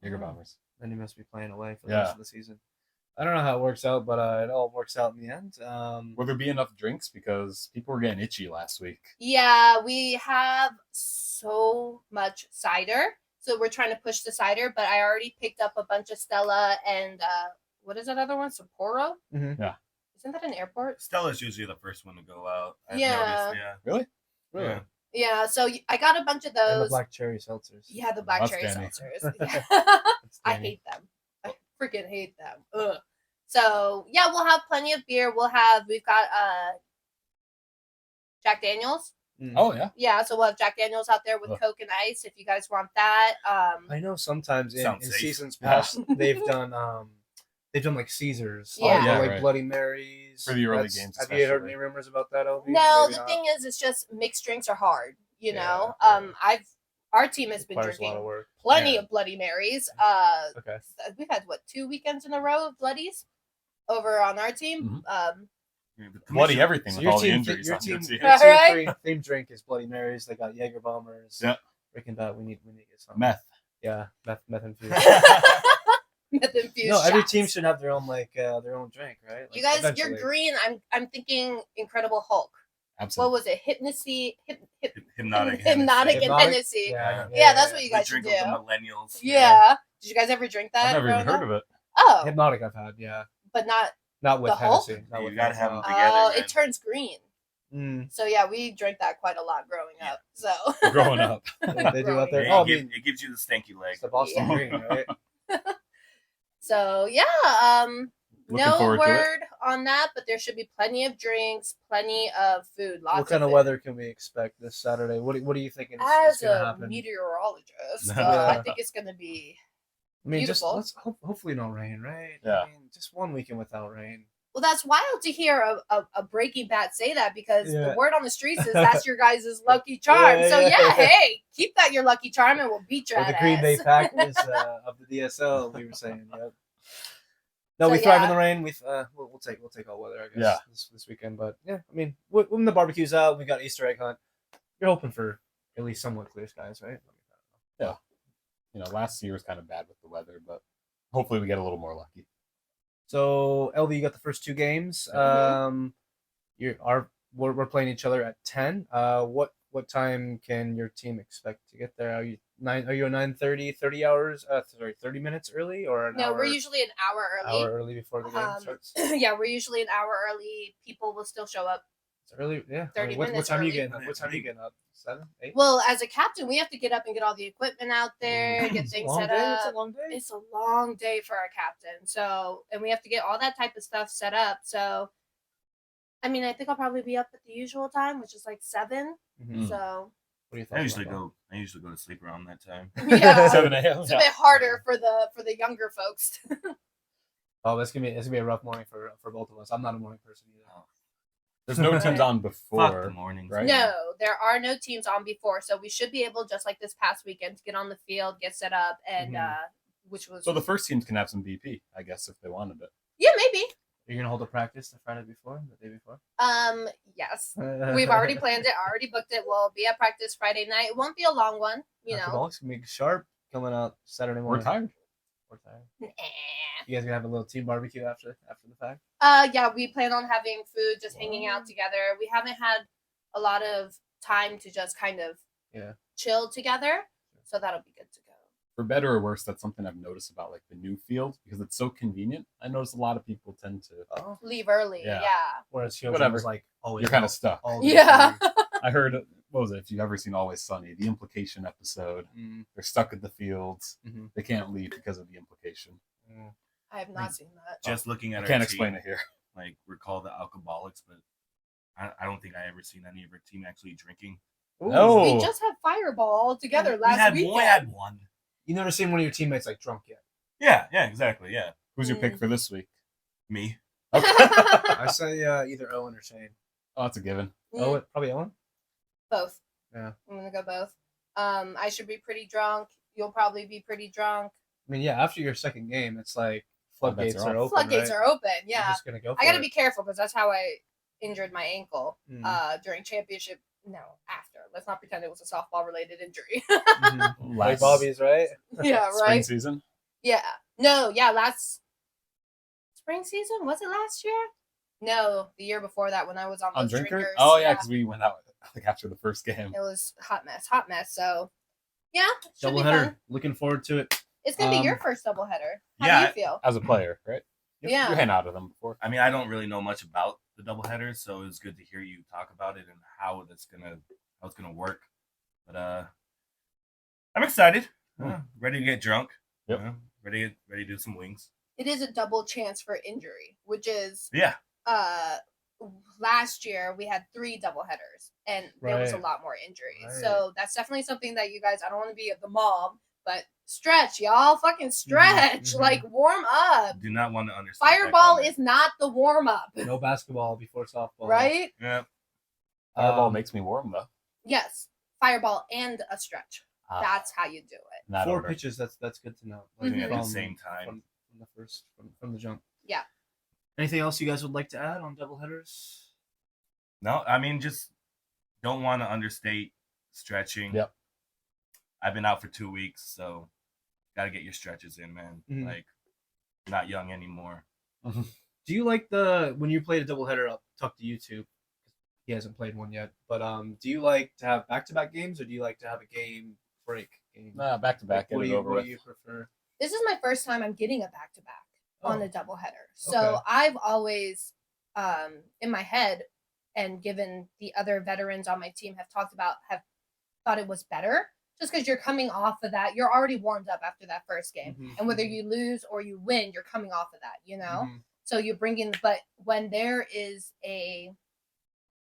Jaeger Bombers. Then you must be playing away for the Yeah. rest of the season. I don't know how it works out, but it all works out in the end. Will there be enough drinks? Because people were getting itchy last week. Yeah, we have so much cider, so we're trying to push the cider. But I already picked up a bunch of Stella and what is that other one? Sapporo. Mhm. Yeah. Isn't that an airport? Stella's usually the first one to go out. I've Yeah. noticed, Really? Yeah. Yeah, so I got a bunch of And the those. black cherry seltzers. Yeah, the black That's cherry Danny. seltzers. That's I Danny. hate them. I freaking hate them. Ugh. So yeah, we'll have plenty of beer. We've got Jack Daniels. Oh yeah. Yeah, so we'll have Jack Daniels out there with Ugh. Coke and ice if you guys want that. I know sometimes in Sounds safe. seasons Yeah. past they've done like Caesars. Yeah. Yeah, like right. Bloody Marys. For the early That's- games Have you heard especially. any rumors about that, Obi? No, Maybe the not. thing is, it's just mixed drinks are hard. You Yeah, know, yeah. our team has been Requires a lot of drinking work. plenty Yeah. of Bloody Marys. Okay. We've had 2 weekends in a row of Bloodies over on our team. Yeah, the Bloody commission- everything So with your all the team, injuries your on team, your team. your team Right? theme drink is Bloody Marys. They got Jaeger bombers. Yeah. Breaking Bad. We need to get some Meth. Yeah, meth infused. Meth infused No, every shots. team should have their own their own drink, right? Like, You guys, eventually. you're green. I'm thinking Incredible Hulk. What Absolutely. was it? Hypnocy, Hypnotic. hypnotic and Hypnotic? Hennessy. Yeah, Yeah, that's what you The guys should drink do. of the millennials. Yeah. Did you guys ever drink that? I've never even growing heard up? of it. Oh, Hypnotic. I've had, yeah, but not. not with The Hulk? Hennessy. Not You with gotta Hennessy, have no. them together. Oh, man. it turns green. Mm. So yeah, we drank that quite a lot growing up. So Growing up. What they do out there. It, Oh, I gives, mean, it gives you the stanky leg. it's the Boston Yeah. Green, right? So yeah, Looking no forward to it. word on that, but there should be plenty of drinks, pleny of food, lots What kind of of food. weather can we expect this Saturday? What are you thinking is As going to a happen? meteorologist, Yeah. I think it's going to be. I mean, beautiful. just hopefully no rain, right? Yeah. I mean, just one weekend without rain. Well, that's wild to hear a Breaking Bad say that because Yeah. the word on the streets is that's your guys' lucky charm. Yeah, So yeah. yeah, hey, keep that your lucky charm and we'll beat your Or the ass. Green Bay Packers of the DSL. We were saying, yep. No, So, we thrive in yeah. the rain. We'll take all weather, I guess. Yeah. This weekend, but yeah, I mean, when the barbecue's out, we got Easter egg hunt. You're hoping for at least somewhat clear skies, right? You know, last year was kind of bad with the weather, but hopefully we get a little more lucky. So, LV, you got the first 2 games. Mhm. We're playing each other at 10. What time can your team expect to get there? Are you a 9:30, 30 hours? 30 minutes early or an No, hour? we're usually an hour early. hour early before the game starts. Yeah, we're usually an hour early. People will still show up. It's early, yeah. 30 what minutes time are you early. getting up? What time are you getting up? 7, 8? Well, as a captain, we have to get up and get all the equipment out there, get It's a things long set day. up. It's a long day. It's a long day for our captain. So, and we have to get all that type of stuff set up. So, I mean, I think I'll probably be up at the usual time, which is like 7. Mhm. So, What do you I think? usually go to sleep around that time. yeah, 7 a.m. it's a bit harder for the younger folks. Oh, it's gonna be a rough morning for both of us. I'm not a morning person either. There's no teams on Fuck the before. mornings. right? No, there are no teams on before, so we should be able, just like this past weekend, to get on the field, get set up, and Mhm. which was So the first teams can have some BP, I guess, if they wanted it. yeah, maybe. You're gonna hold a practice the Friday before, the day before. Yes, we've already planned it, already booked it. We'll be at practice Friday night. It won't be a long one, you know. Basketball's gonna be sharp coming out Saturday We're morning. tired. We're tired. Nah. You guys gonna have a little team barbecue after the fact? Yeah, we plan on having food, just hanging out together. We haven't had a lot of time to just kind of chill together, so that'll be good to go. For better or worse, that's something I've noticed about like the new field because it's so convenient. I notice a lot of people tend to. Oh. Leave early, Yeah. yeah. Whereas Houston Whatever. was like always You're kind out of stuck. all day Yeah. long. I heard, what was it? If you've ever seen Always Sunny, the implication episode, Mm, they're stuck at the fields. mhm. They can't leave because of the implication. I have not seen that. Just looking at I our can't team, explain it here. like we're called the alcoholics, but I don't think I ever seen any of our team actually drinking. No. We just had Fireball all together last weekend. We had one. You never seen one of your teammates like drunk yet? Yeah, exactly. Yeah, Who's your pick for this week? me. I say either Owen or Shane. Oh, that's a given. Owen, probably Owen. Both. Yeah. I'm gonna go both. I should be pretty drunk. You'll probably be pretty drunk. I mean, yeah. After your second game, it's like floodgates are are off. open. Floodgates right? are open. You're Yeah. just gonna go. For I gotta it. be careful because that's how I injured my ankle during championship. No, after. Let's not pretend it was a softball related injury. Mhm. Like Bobby's, right? Yeah, Spring right. season. Yeah. No, yeah, last spring season? Was it last year? No, the year before that when I was on On those drinker? drinkers. Oh yeah, because we went out like after the first game. It was hot mess. So yeah, should be Doubleheader. fun. Looking forward to it. It's gonna be your first doubleheader. How yeah, do you feel? As a player, right? Yeah. You hang out of them before. I mean, I don't really know much about the doubleheader, so it was good to hear you talk about it and how it's gonna work. But I'm excited. Ready to get drunk. Yep. Ready to do some wings. It is a double chance for injury, which is Yeah. last year we had 3 doubleheaders and there was a Right. lot more injuries. Right. So that's definitely something that you guys, I don't want to be the mom, but stretch, y'all. Fucking stretch. mhm. Like warm up. Do not want to understand. Fireball is not the warm up. No basketball before softball. Right? Yeah. Fireball Um, makes me warm though. Yes. Fireball and a stretch. Ah, That's how you do it. in that 4 order. pitches. That's good to know. Mhm. At the same time. From the first from the jump. Yeah. Anything else you guys would like to add on doubleheaders? No, I mean, just don't want to understate stretching. Yep. I've been out for 2 weeks, so gotta get your stretches in, man. Mhm. Like, not young anymore. Do you like when you played a doubleheader? I'll talk to you two. He hasn't played one yet, but do you like to have back-to-back games, or do you like to have a game break game? Nah, back to back. What Get do it you over what with. do you prefer? This is my first time I'm getting a back to back on Oh. a doubleheader. So Okay. I've always, in my head, and given the other veterans on my team have thought it was better, just because you're coming off of that, you're already warmed up after that first game, Mhm, and whether mhm. you lose or you win, you're coming off of that, you know. Mhm. So you bring in, but when there is a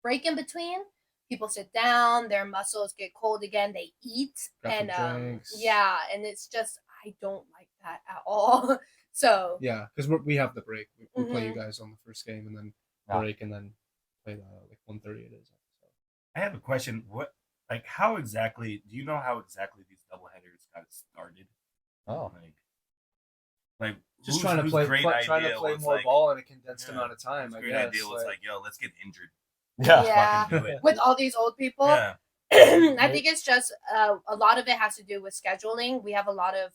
break in between, people sit down, their muscles get cold again, they eat, Grab and some drinks. yeah, and it's just I don't like that at all. So Yeah, because we have the break. We play you Mhm. guys on the first game, and then Yeah. break, and then play like 1:30 it is. So. I have a question. How exactly, do you know how exactly these doubleheaders got started? Oh, Like, Just trying to play was more like, ball in a condensed yeah, amount of time. whose I great guess. idea was like, yo, let's get injured. yeah. yeah, Fucking do it. with all these old people. Yeah. I think it's just a lot of it has to do with scheduling. We have a lot of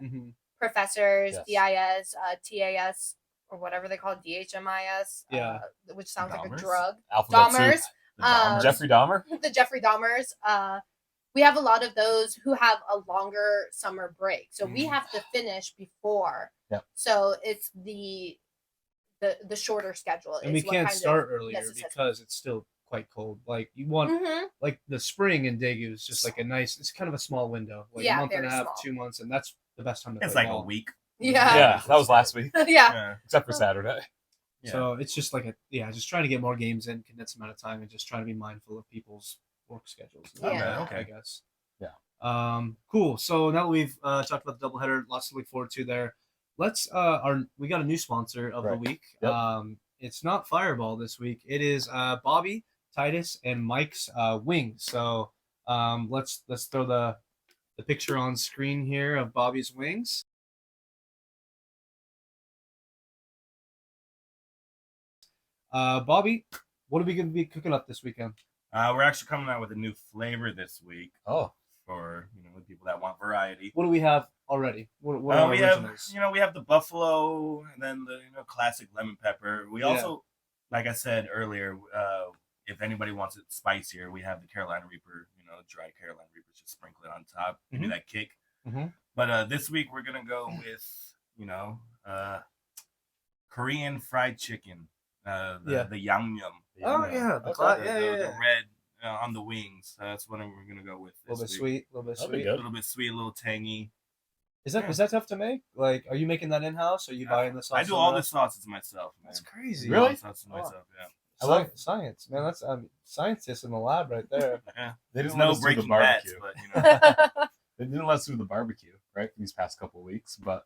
Mhm. professors, Yes. DIS, TAS, or whatever they call it, DHMIS, Yeah. which sounds like a Dahmers? drug. Alphabet Dahmers, soup. The Dahmers. Jeffrey Dahmer. the Jeffrey Dahmers. We have a lot of those who have a longer summer break, so we have to finish before. Yep. So it's the shorter schedule. And we is what can't kind of start earlier necessitates- because it's still quite cold. Like you want Mhm. like the spring in Daegu is just like it's kind of a small window, like Yeah, a month and a very half, small. 2 months, and that's the best time to It's play like ball. a week. Yeah. Yeah, that was last week, yeah. Yeah. except for Saturday. Yeah. So it's just like just trying to get more games in, condensed amount of time, and just trying to be mindful of people's work schedules. Yeah. Okay. I guess. Yeah. Cool. So now that we've talked about the doubleheader, lots to look forward to there. Let's we got a new sponsor of the Right. week. Yep. It's not Fireball this week. It is Bobby, Titus, and Mike's wings. So let's throw the picture on screen here of Bobby's wings. Bobby, what are we going to be cooking up this weekend? We're actually coming out with a new flavor this week Oh, for the people that want variety. What do we have already? What are we our have originals? we have the buffalo and then the classic lemon pepper. We Yeah. also, like I said earlier, if anybody wants it spicier, we have the Carolina Reaper. Dry Carolina Reaper, just sprinkle it on top, give me that kick. Mhm. But this week we're gonna go with Korean fried chicken. The yum. Oh, you know, yeah, the red on the wings. That's what we're gonna go with. A little bit This week. sweet, a little bit That'll be sweet. good. A little bit sweet, a little tangy. Is that tough to make? Like, are you making that in house? Or are you buying the sauce? I do all the sauces myself. Man. That's crazy. I do all the Really? sauces myself. Yeah. I like science, man. That's scientists in the lab right there. Yeah. They There's didn't let no us do the breaking bats, barbecue. but you know. They didn't let us do the barbecue, right, these past couple of weeks, but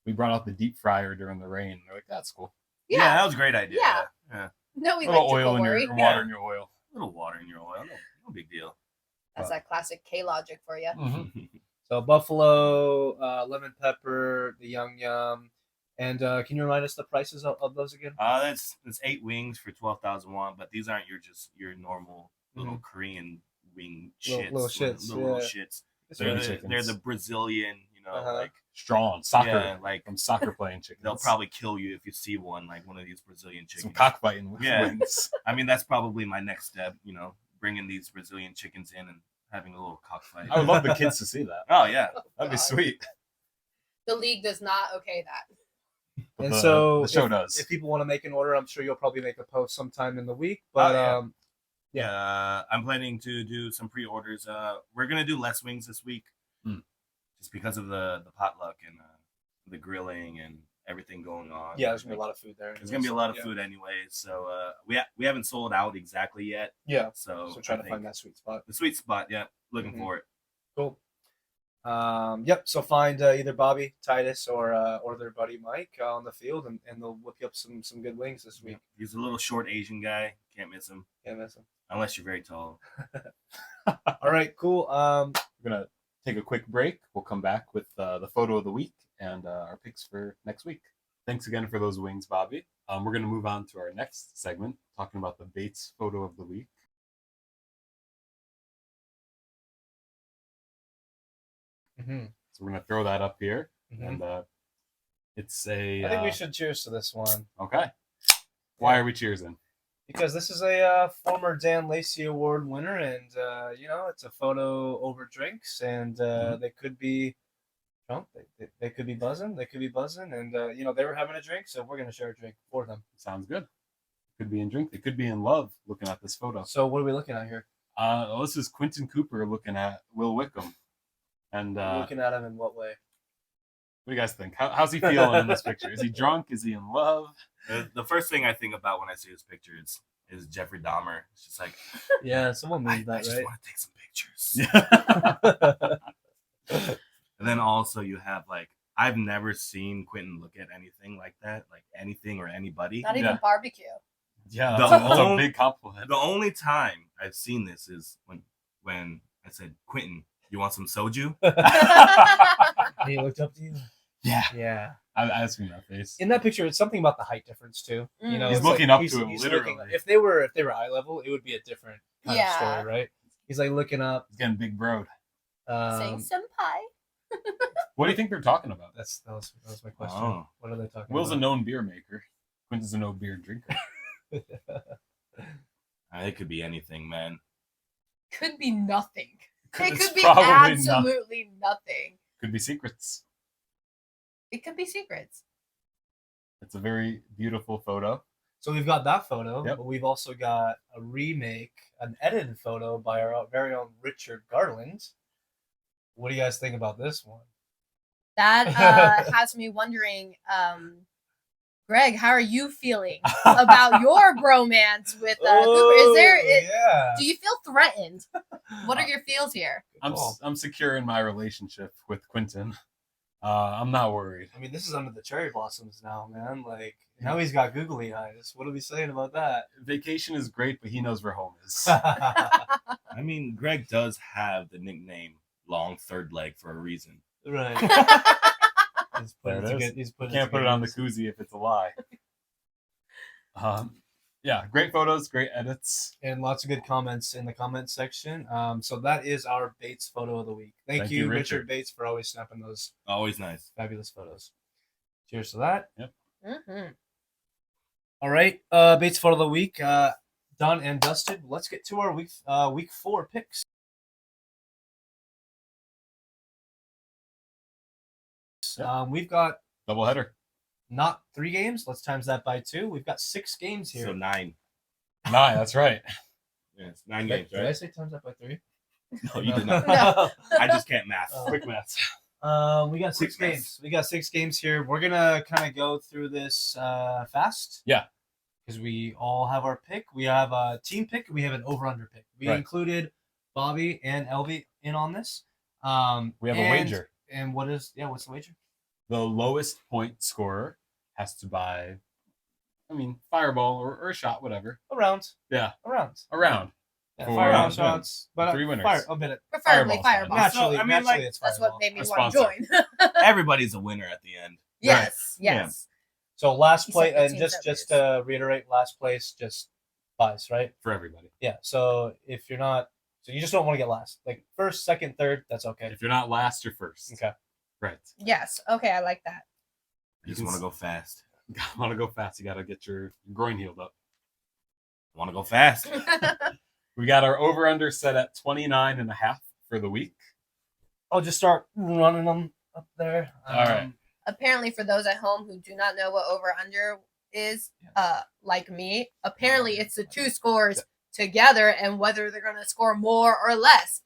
we brought out the deep fryer during the rain. They're like, that's cool. Yeah, that was a great idea. Yeah. Yeah. No, we A little like oil in your chivalry. or water in your oil. A little water in your oil. No big deal. That's that classic K logic for you. So buffalo, lemon pepper, the yum, and can you remind us the prices of those again? That's 8 wings for 12,000 won, but these aren't your normal little Korean wing shits. Little shits, Little yeah. shits. Baby They're chickens. the Brazilian, Uh-huh. Strong soccer, Yeah, like from soccer playing chickens. they'll probably kill you if you see one of these Brazilian chickens. some cockfighting with Yeah. wings. I mean, that's probably my next step. Bringing these Brazilian chickens in and having a little cockfight. I would love the kids to see that. Oh yeah, That'd be God. sweet. The league does not okay that. But And the, so the show if, does. If people want to make an order, I'm sure you'll probably make a post sometime in the week. But yeah. I'm planning to do some pre-orders. We're gonna do less wings this week, just because of the potluck and the grilling and everything going on. yeah, there's gonna be a lot of food there. There's gonna be a lot of food anyways, so we haven't sold out exactly yet. Yeah. So try I to think find that sweet spot. the sweet spot. Yeah, looking Mhm. for it. Cool. Yep. So find either Bobby, Titus, or their buddy Mike on the field, and they'll whip you up some good wings this week. He's a little short Asian guy. Can't miss him Can't miss 'em. unless you're very tall. All right. Cool. We're gonna take a quick break. We'll come back with the photo of the week and our picks for next week. Thanks again for those wings, Bobby. We're gonna move on to our next segment, talking about the Bates photo of the week. Mm-hmm. So we're gonna throw that up here, Mhm. and it's a. I think we should cheers to this one Okay. Why are we cheersing? because this is a former Dan Lacey Award winner, and it's a photo over drinks, and they could be drunk, they could be buzzing, and they were having a drink, so we're gonna share a drink for them. Sounds good. Could be in drink. They could be in love. Looking at this photo. So what are we looking at here? This is Quentin Cooper looking at Will Wickham. And Looking at him in what way? what do you guys think? How's he feeling in this picture? Is he drunk? Is he in love? The first thing I think about when I see this picture is Jeffrey Dahmer. It's just like Yeah, someone I made that, just right? want to take some pictures. And then also you have I've never seen Quentin look at anything like that, like anything or anybody. Not even Yeah. barbecue. Yeah, The that's a only- big compliment. The only time I've seen this is when I said, Quentin, you want some soju? He looked up to you. Yeah, Yeah. I've seen that face. In that picture, it's something about the height difference too. Mm. He's it's looking up to him, literally. if they were eye level, it would be a different kind of Yeah. story, right? He's like looking up. He's getting big broed. Saying senpai. What do you think they're talking about? that was my question. Oh. What are they talking Will's a about? known beer maker. Quentin's a no beer drinker. It could be anything, man. Could be nothing. It It's could be probably absolutely nothing. Could be secrets. It could be secrets. It's a very beautiful photo. So we've got that photo, Yep. but we've also got a remake, an edited photo by our very own Richard Garland. What do you guys think about this one? That has me wondering, Greg, how are you feeling about your bromance with Cooper? Is there? Yeah. Do you feel threatened? What are your feels here? I'm secure in my relationship with Quentin. I'm not worried. I mean, this is under the cherry blossoms now, man. Like, now he's got googly eyes. What are we saying about that? Vacation is great, but he knows where home is. I mean, Greg does have the nickname Long Third Leg for a reason. Right. He's put There it it to is. good- he's put You can't to put good it on the use. koozie if it's a lie. Yeah, great photos, great edits. And lots of good comments in the comment section. So that is our Bates photo of the week. Thank you, Richard Bates, for always snapping those Always nice. fabulous photos. Cheers to that. Mm-hmm. All right, Bates photo of the week, done and dusted. Let's get to our week 4 picks. We've got Doubleheader. not 3 games. Let's times that by 2. We've got 6 games here. So 9. 9, that's right. Yeah, it's 9 Did games, I right? say times that by 3? No, you did not. No. I just can't math. Oh. Quick maths. We got 6 games. We got 6 games here. We're gonna kind of go through this fast. Yeah. Because we all have our pick. We have a team pick. We have an over/under pick. We Right. included Bobby and Elvie in on this. We have a wager. And what's the wager? The lowest point scorer has to buy, fireball or a shot, whatever. Around. Yeah. Around. Yeah, For fireball round shots. But 3 winners. Preferably Fireball's fine. fireball. Naturally, So, naturally it's That's fireball. what made me A want to sponsor. join. Everybody's a winner at the end. Yes, Yeah. yes. So last He place, said the and teams just that just lose. to reiterate, last place just buys, right? For everybody. Yeah. So if you're not, so you just don't want to get last. Like first, second, third, that's okay. If you're not last, you're first. Okay. Right. Yes. Okay, I like that. I just want to go fast. Want to go fast. You got to get your groin healed up. Want to go fast. We got our over-under set at 29.5 for the week. I'll just start running them up there. All right. Apparently, for those at home who do not know what over under is, like me, apparently it's the two scores together and whether they're gonna score more or less.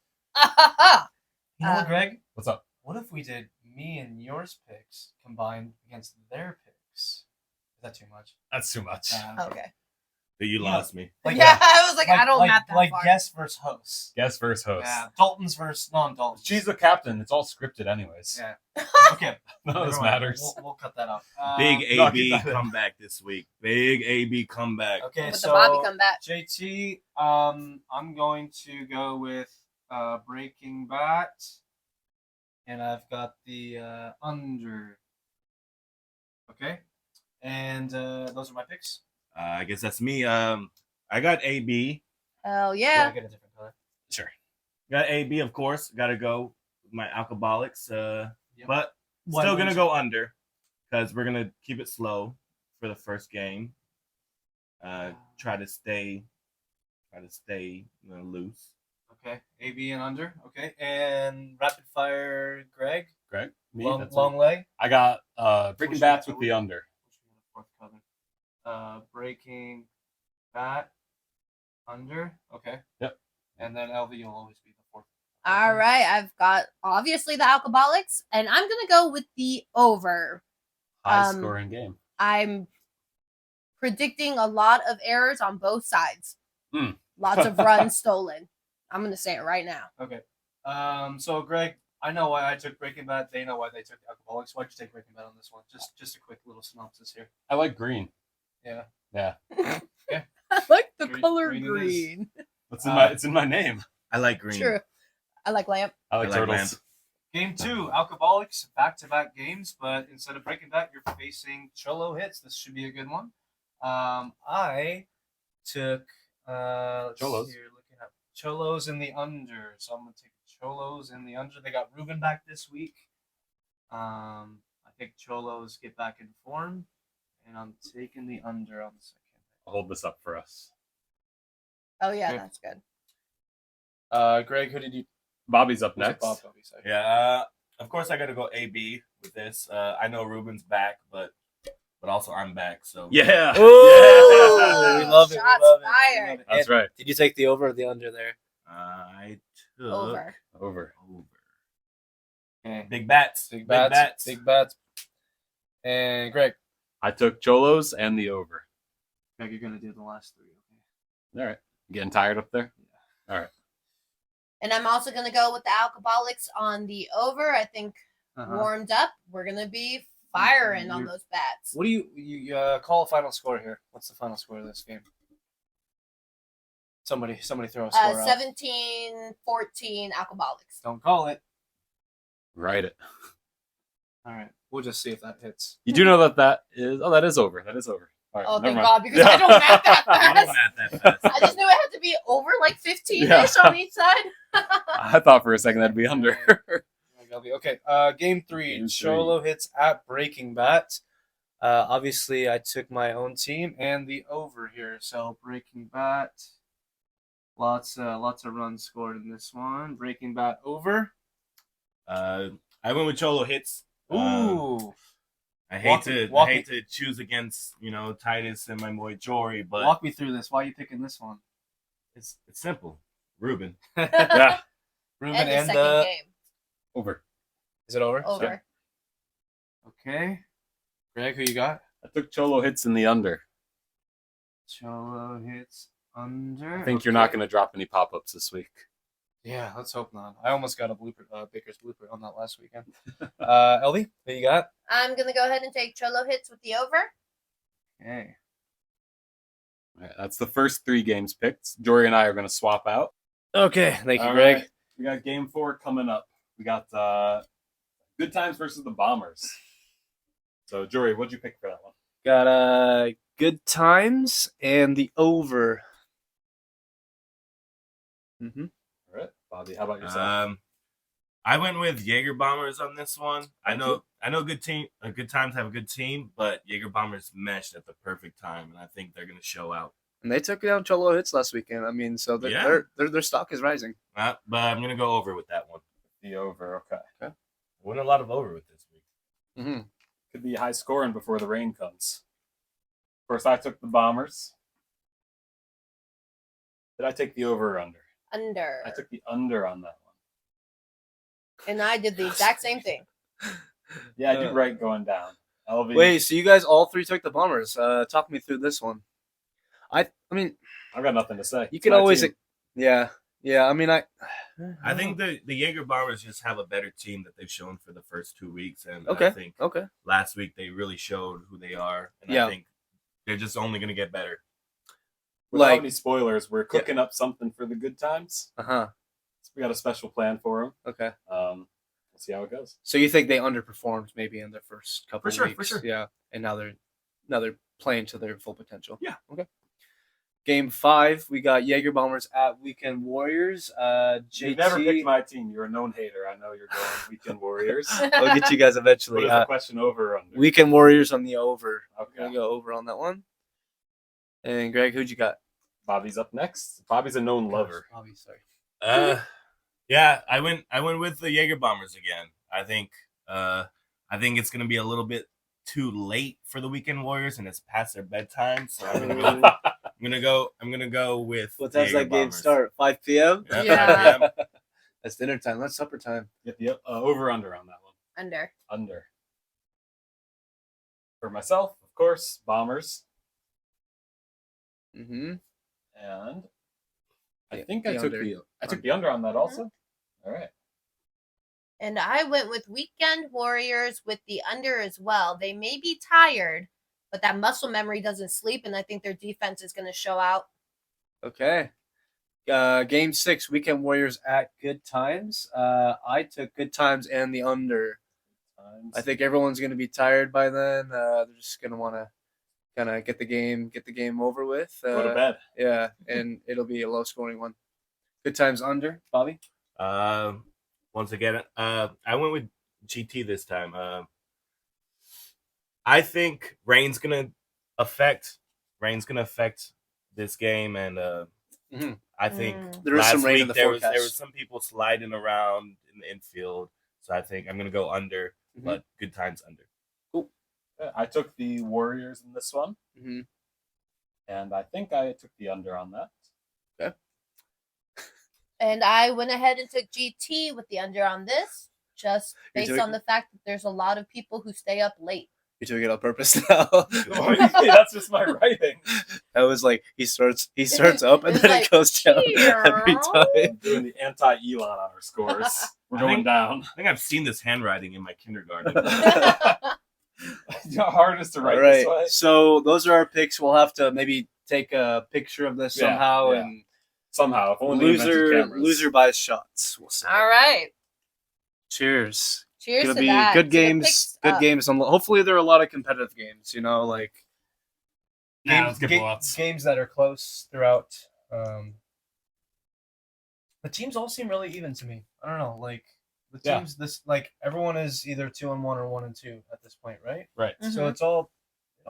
You know what, Greg? What's up? What if we did me and yours picks combined against their picks? Is that too much? That's too much. Okay. You lost me. Yeah, I was like, I don't map that like far. guest versus host. Guest versus host. Yeah, Dalton's versus non-Dalton. She's the captain. It's all scripted anyways. Yeah. Okay. None of this Never mind. matters. We'll cut that off. Big no, AB keep that in. comeback this week. Big AB comeback. Okay, With so the Bobby comeback. JT, I'm going to go with Breaking Bat, and I've got the under. Okay, and those are my picks. I guess that's me. I got AB. Oh Can yeah. I get a different color? Sure. Got AB, of course. Got to go with my alcoholics. Yep. But Why still don't gonna you- go under because we're gonna keep it slow for the first game. Try to stay loose. Okay, AB and under. Okay, and rapid fire, Greg. Greg? Me? Long, That's long me. leg. I got Breaking Which Bats one? with the under. Fourth color. Breaking Bat under. Okay. Yep. And then LV, you'll always be the fourth. All right, I've got obviously the alcoholics, and I'm gonna go with the over. High scoring game. I'm predicting a lot of errors on both sides. Hmm. Lots of runs stolen. I'm gonna say it right now. Okay. So Greg, I know why I took Breaking Bad. They know why they took Alcoholics. Why'd you take Breaking Bad on this one? Just a quick little synopsis here. I like green. Yeah. Yeah. I like the Green- color green it is. green. It's in my name. I like green. True. I like lamp. I like I like turtles. lamp. Game 2, Alcoholics, back-to-back games, but instead of Breaking Bad, you're facing Cholo Hits. This should be a good one. I took let's Cholos. see here, looking at Cholos in the under. So I'm gonna take Cholos in the under. They got Ruben back this week. I think Cholos get back in form, and I'm taking the under on the second. I'll hold this up for us. Oh yeah, Okay. that's good. Greg, who did you? Bobby's up was it next. Bob, Bobby, sorry. Yeah. Of course, I got to go AB with this. I know Ruben's back, but also I'm back. So Yeah. Ooh, Yeah. we love it. Shots we love it, we fired. love it. That's And right. Did you take the over or the under there? I took Over. Over. Okay. Big bats. Big bats. Big bats. And Greg, I took Cholos and the over. Greg, you're gonna do the last three. Okay. All right. Getting tired up there? And I'm also gonna go with the alcoholics on the over. I think warmed up. We're gonna be firing on You're- those bats. What do you call a final score here? What's the final score of this game? Somebody throw a score out. 17-14 alcoholics. Don't call it. Write it. All right. We'll just see if that hits. You do know that is. Oh, that is over. That is over. All right. Oh, never thank mind. God, because I don't math that I fast. don't math that fast. I just knew it had to be over like 15-ish Yeah. on each side. I thought for a second that'd be under. Okay. Game 3. Game 3. Cholo Hits at Breaking Bat. Obviously, I took my own team and the over here. So Breaking Bat. Lots of runs scored in this one. Breaking Bat over. I went with Cholo Hits. Ooh. I Walk hate to choose against Titus and my boy Jory, but Walk me through this. Why are you picking this one? it's simple. Ruben. Yeah. Ruben And the and second game. Over. Is it over? Over. Okay. Greg, who you got? I took Cholo hits in the under. Cholo hits under. I think you're not going to drop any pop-ups this week. Yeah, let's hope not. I almost got a blooper, Baker's blooper on that last weekend. LV, who you got? I'm gonna go ahead and take Cholo hits with the over. Okay. All right, that's the first 3 games picked. Jory and I are going to swap out. Okay, thank you, All Greg. right, we got game 4 coming up. We got Good Times versus the Bombers. So, Jory, what'd you pick for that one? Got Good Times and the over. Mm-hmm. All right, Bobby, how about yourself? I went with Jaeger Bombers on this one. I know Good Times have a good team, but Jaeger Bombers meshed at the perfect time, and I think they're going to show out. And they took down Cholo hits last weekend. I mean, so their stock is rising. But I'm going to go over with that one. The over, okay. Win a lot of over with this week. Mm-hmm. Could be high scoring before the rain comes. Of course, I took the Bombers. Did I take the over or under? Under. I took the under on that one. And I did the exact same thing. Yeah, I did right going down. LV. Wait, so you guys all 3 took the Bombers. Talk me through this one. I mean, I've got nothing to say. you It's can my always, team. yeah. I mean, I think the Jaeger Bombers just have a better team that they've shown for the first 2 weeks, and Okay. I think okay. last week they really showed who they are, and Yeah. I think they're just only going to get better. Without Like- any spoilers, we're cooking up something for the Good Times. Uh-huh. So we got a special plan for them. Okay. We'll see how it goes. So you think they underperformed maybe in their first couple For sure, weeks? for sure. Yeah, and now they're playing to their full potential. Yeah. Okay. Game 5, we got Jaeger Bombers at Weekend Warriors. JT, You've never picked my team. You're a known hater. I know you're going Weekend Warriors. I'll get you guys What eventually. is the question, over or under? Weekend Warriors on the over. I'm Okay. gonna go over on that one. And Greg, who'd you got? Bobby's up next. Bobby's a known lover. Bobby, sorry. Yeah, I went with the Jaeger Bombers again. I think it's going to be a little bit too late for the Weekend Warriors, and it's past their bedtime. So I'm gonna go with. What the time's Jaeger that game Bombers. start? 5 p.m. Yeah, Yeah. 5 p.m. That's dinner time. That's supper time. Get the over under on that one. Under. Under. For myself, of course, Bombers. Mm-hmm. And I Yeah, think the I took under. the under on that also. All right. And I went with Weekend Warriors with the under as well. They may be tired, but that muscle memory doesn't sleep, and I think their defense is going to show out. Okay. Game 6, Weekend Warriors at Good Times. I took Good Times and the under. I think everyone's going to be tired by then. They're just going to want to kind of get the game over with. Go to bed. Yeah, and it'll be a low-scoring one. Good Times under, Bobby? Once again, I went with GT this time. I think rain's gonna affect this game, and I think There is last some rain week in the there forecast. was some people sliding around in the infield, so I think I'm gonna go under, Mhm. but Good Times under. Yeah, I took the Warriors in this one, Mm-hmm. and I think I took the under on that. And I went ahead and took GT with the under on this, just You based took- on the fact that there's a lot of people who stay up late. You took it on purpose now. That's just my writing. I was like, he starts up and It's then like, it goes down every time. Doing the anti-Elon on our scores. We're I going think- down. I think I've seen this handwriting in my kindergarten. Hardest to All write right, this way. so those are our picks. We'll have to maybe take a picture of this Yeah, somehow, yeah. and Somehow, if only they invented cameras. loser buys shots. We'll see. All right. Cheers. Cheers Gonna to be that. good To the games. picks Good up. games. Hopefully, there are a lot of competitive games. Like Nah, let's get blowouts. games that are close throughout. The teams all seem really even to me. I don't know. Like the Yeah. teams, everyone is either 2-1 or 1-2 at this point, right? Right. So Mhm. it all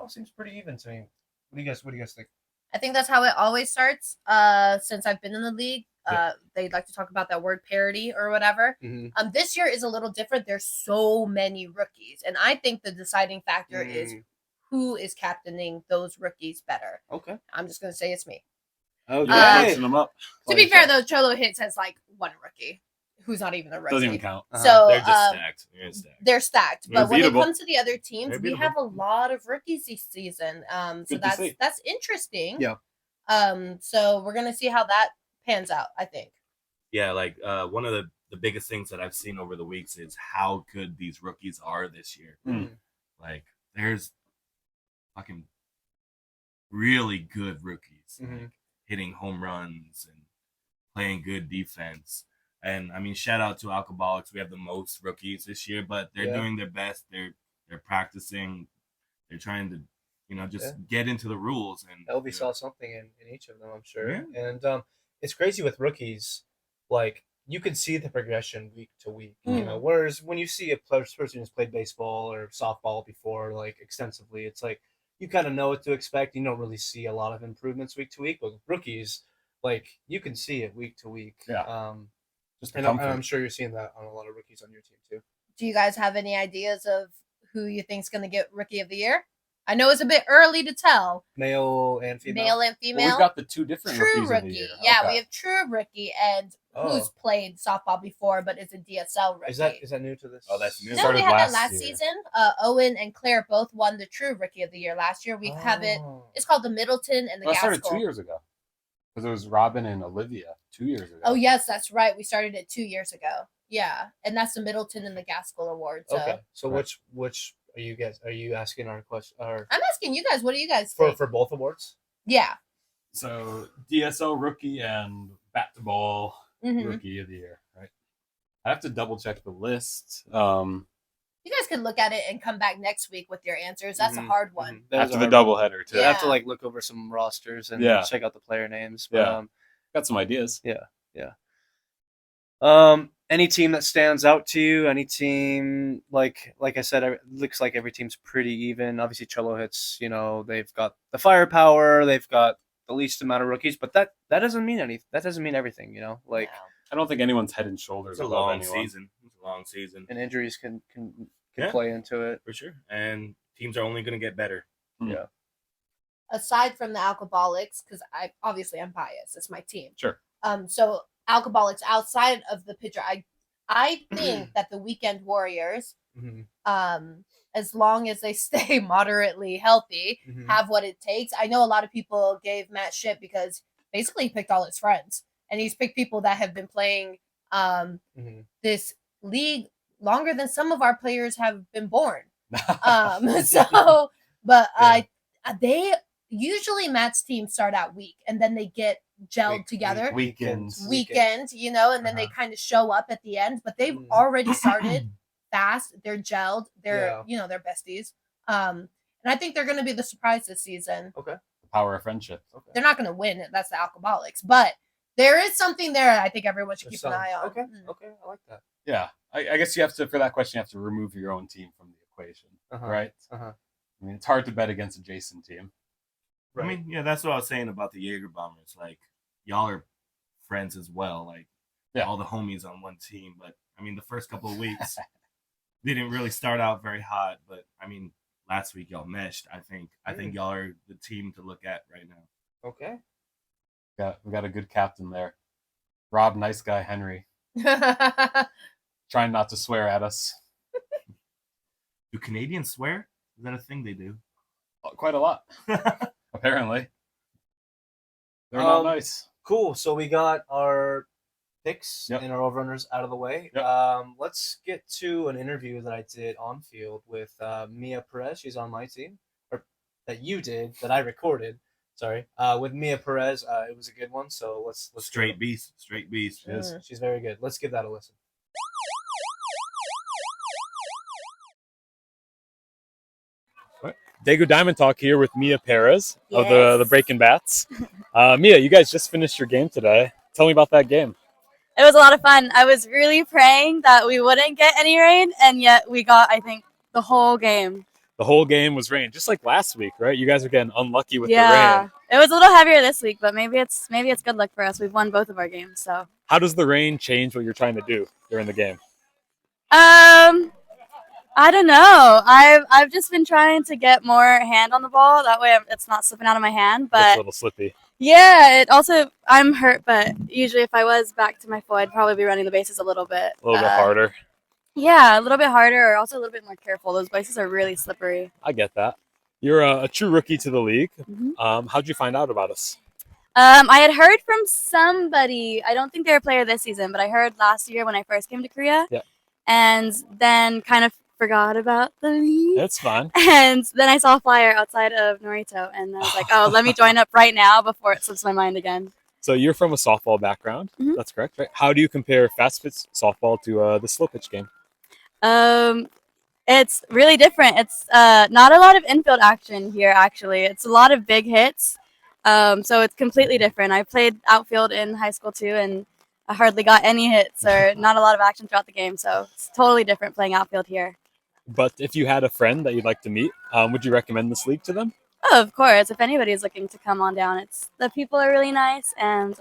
seems pretty even to me. What do you guys think? I think that's how it always starts. Since I've been in the league, they like to talk about that word parity or whatever. Mm-hmm. This year is a little different. There's so many rookies, and I think the deciding factor is who is captaining those rookies better. Okay. I'm just gonna say it's me. Okay. You're mixing them up. To be fair, though, Cholo Hits has like one rookie. who's not even a rookie. Doesn't even count. So They're just stacked. They're stacked. They're stacked. But when it beatable. comes to the other teams, They're we beatable. have a lot of rookies this season. So Good to see. that's interesting. Yeah. So we're gonna see how that pans out, I think. Yeah, like one of the biggest things that I've seen over the weeks is how good these rookies are this year. Mm. Like, there's fucking really good rookies, like hitting home runs and playing good defense. And I mean, shout out to Alcoholics. We have the most rookies this year, but they're doing their best. They're practicing. They're trying to, just get into the rules. And Elvie saw something in each of them, I'm sure. Yeah. And it's crazy with rookies. Like, you can see the progression week to week. Whereas when you see a person who's played baseball or softball before, like, extensively, it's like you kind of know what to expect. You don't really see a lot of improvements week to week. But with rookies, like, you can see it week to week. Yeah. Just And I'm sure you're seeing that on a lot of rookies on your team too. Do you guys have any ideas of who you think's gonna get Rookie of the Year? I know it's a bit early to tell. Male and female. Male and Well, female. we've got the two different True rookies of the rookie. year. Yeah, Okay. we have true rookie and who's played softball before but is a DSL rookie. Is that new to this? Oh, that's new. No, started we had that last last year. season. Owen and Claire both won the true rookie of the year last year. We have it. It's called the Middleton and the Well, I started Gaskell. 2 years ago because it was Robin and Olivia 2 years ago. Oh yes, that's right. We started it 2 years ago. Yeah, and that's the Middleton and the Gaskell award. So Okay. So Right. which are you guys? Are you asking our question? Or I'm asking you guys, what do you guys think? for both awards? Yeah. So DSL rookie and bat to ball Mhm. rookie of the year, right? I have to double check the list. You guys can look at it and come back next week with your answers. That's a hard one. That is After a the hard one. doubleheader too. I have to Yeah. like look over some rosters and Yeah. check out the player names. But, Yeah. Got some ideas. any team that stands out to you? Any team like I said, it looks like every team's pretty even. Obviously, Cholo hits. They've got the firepower. They've got the least amount of rookies, but that doesn't mean anything. That doesn't mean everything. Like, I don't think anyone's head and shoulders It's a above long anyone. season. It's a long season and injuries can Yeah. play into it. for sure. And teams are only going to get better. Aside from the Alcoholics, because I'm biased. It's my team. Sure. So Alcoholics outside of the pitcher, I think that the Weekend Warriors, as long as they stay moderately healthy, have what it takes. I know a lot of people gave Matt shit because basically he picked all his friends, and he's picked people that have been playing this league longer than some of our players have been born. They usually Matt's team start out weak and then they get gelled together. Weekends. Weekend, and then they kind of show up at the end, but they've already started fast. They're gelled. They're they're besties. And I think they're going to be the surprise this season. Okay. The power of friendship. Okay. They're not going to win. That's the Alcoholics, but there is something there. I think everyone should keep an eye on. Okay. Okay. I like that. Yeah. I guess you have to, for that question, you have to remove your own team from the equation, right? I mean, it's hard to bet against a Jason team. Right. I mean, yeah, that's what I was saying about the Jaeger Bombers. Like, y'all are friends as well. Like, all the homies on one team. But, I mean, the first couple of weeks didn't really start out very hot. But, I mean, last week y'all meshed. I think y'all are the team to look at right now. Okay. We got a good captain there. Rob, nice guy, Henry. Trying not to swear at us. Do Canadians swear? Is that a thing they do? Quite a lot. Apparently. They're not nice. Cool. So we got our picks and our overrunners out of the way. Yep. Let's get to an interview that I did on field with Mia Perez. She's on my team, or that you did, that I recorded. Sorry, with Mia Perez. It was a good one. So let's Straight beast. Yes, she's very good. Let's give that a listen. Dago Diamond Talk here with Mia Perez of Yes. the Breaking Bats. Mia, you guys just finished your game today. Tell me about that game. It was a lot of fun. I was really praying that we wouldn't get any rain, and yet we got, I think, the whole game. The whole game was rain, just like last week, right? You guys are getting unlucky with the Yeah, rain. it was a little heavier this week, but maybe it's good luck for us. We've won both of our games, so. How does the rain change what you're trying to do during the game? I don't know. I've just been trying to get more hand on the ball. That way it's not slipping out of my hand. It's a But little slippy. Yeah, it also, I'm hurt, but usually if I was back to my full, I'd probably be running the bases a little bit. A little bit harder. Yeah, a little bit harder, or also a little bit more careful. Those bases are really slippery. I get that. You're a true rookie to the league. Mhm. How'd you find out about us? I had heard from somebody. I don't think they're a player this season, but I heard last year when I first came to Korea. Yeah. And then kind of forgot about the league. That's fine. And then I saw a flyer outside of Norito, and I was like, oh, let me join up right now before it slips my mind again. So you're from a softball background. Mhm. That's correct, right? How do you compare fast pitch softball to the slow pitch game? It's really different. It's not a lot of infield action here, actually. It's a lot of big hits. So it's completely different. I played outfield in high school too, and I hardly got any hits or not a lot of action throughout the game. So it's totally different playing outfield here. But if you had a friend that you'd like to meet, would you recommend this league to them? Oh, of course. If anybody is looking to come on down, the people are really nice, and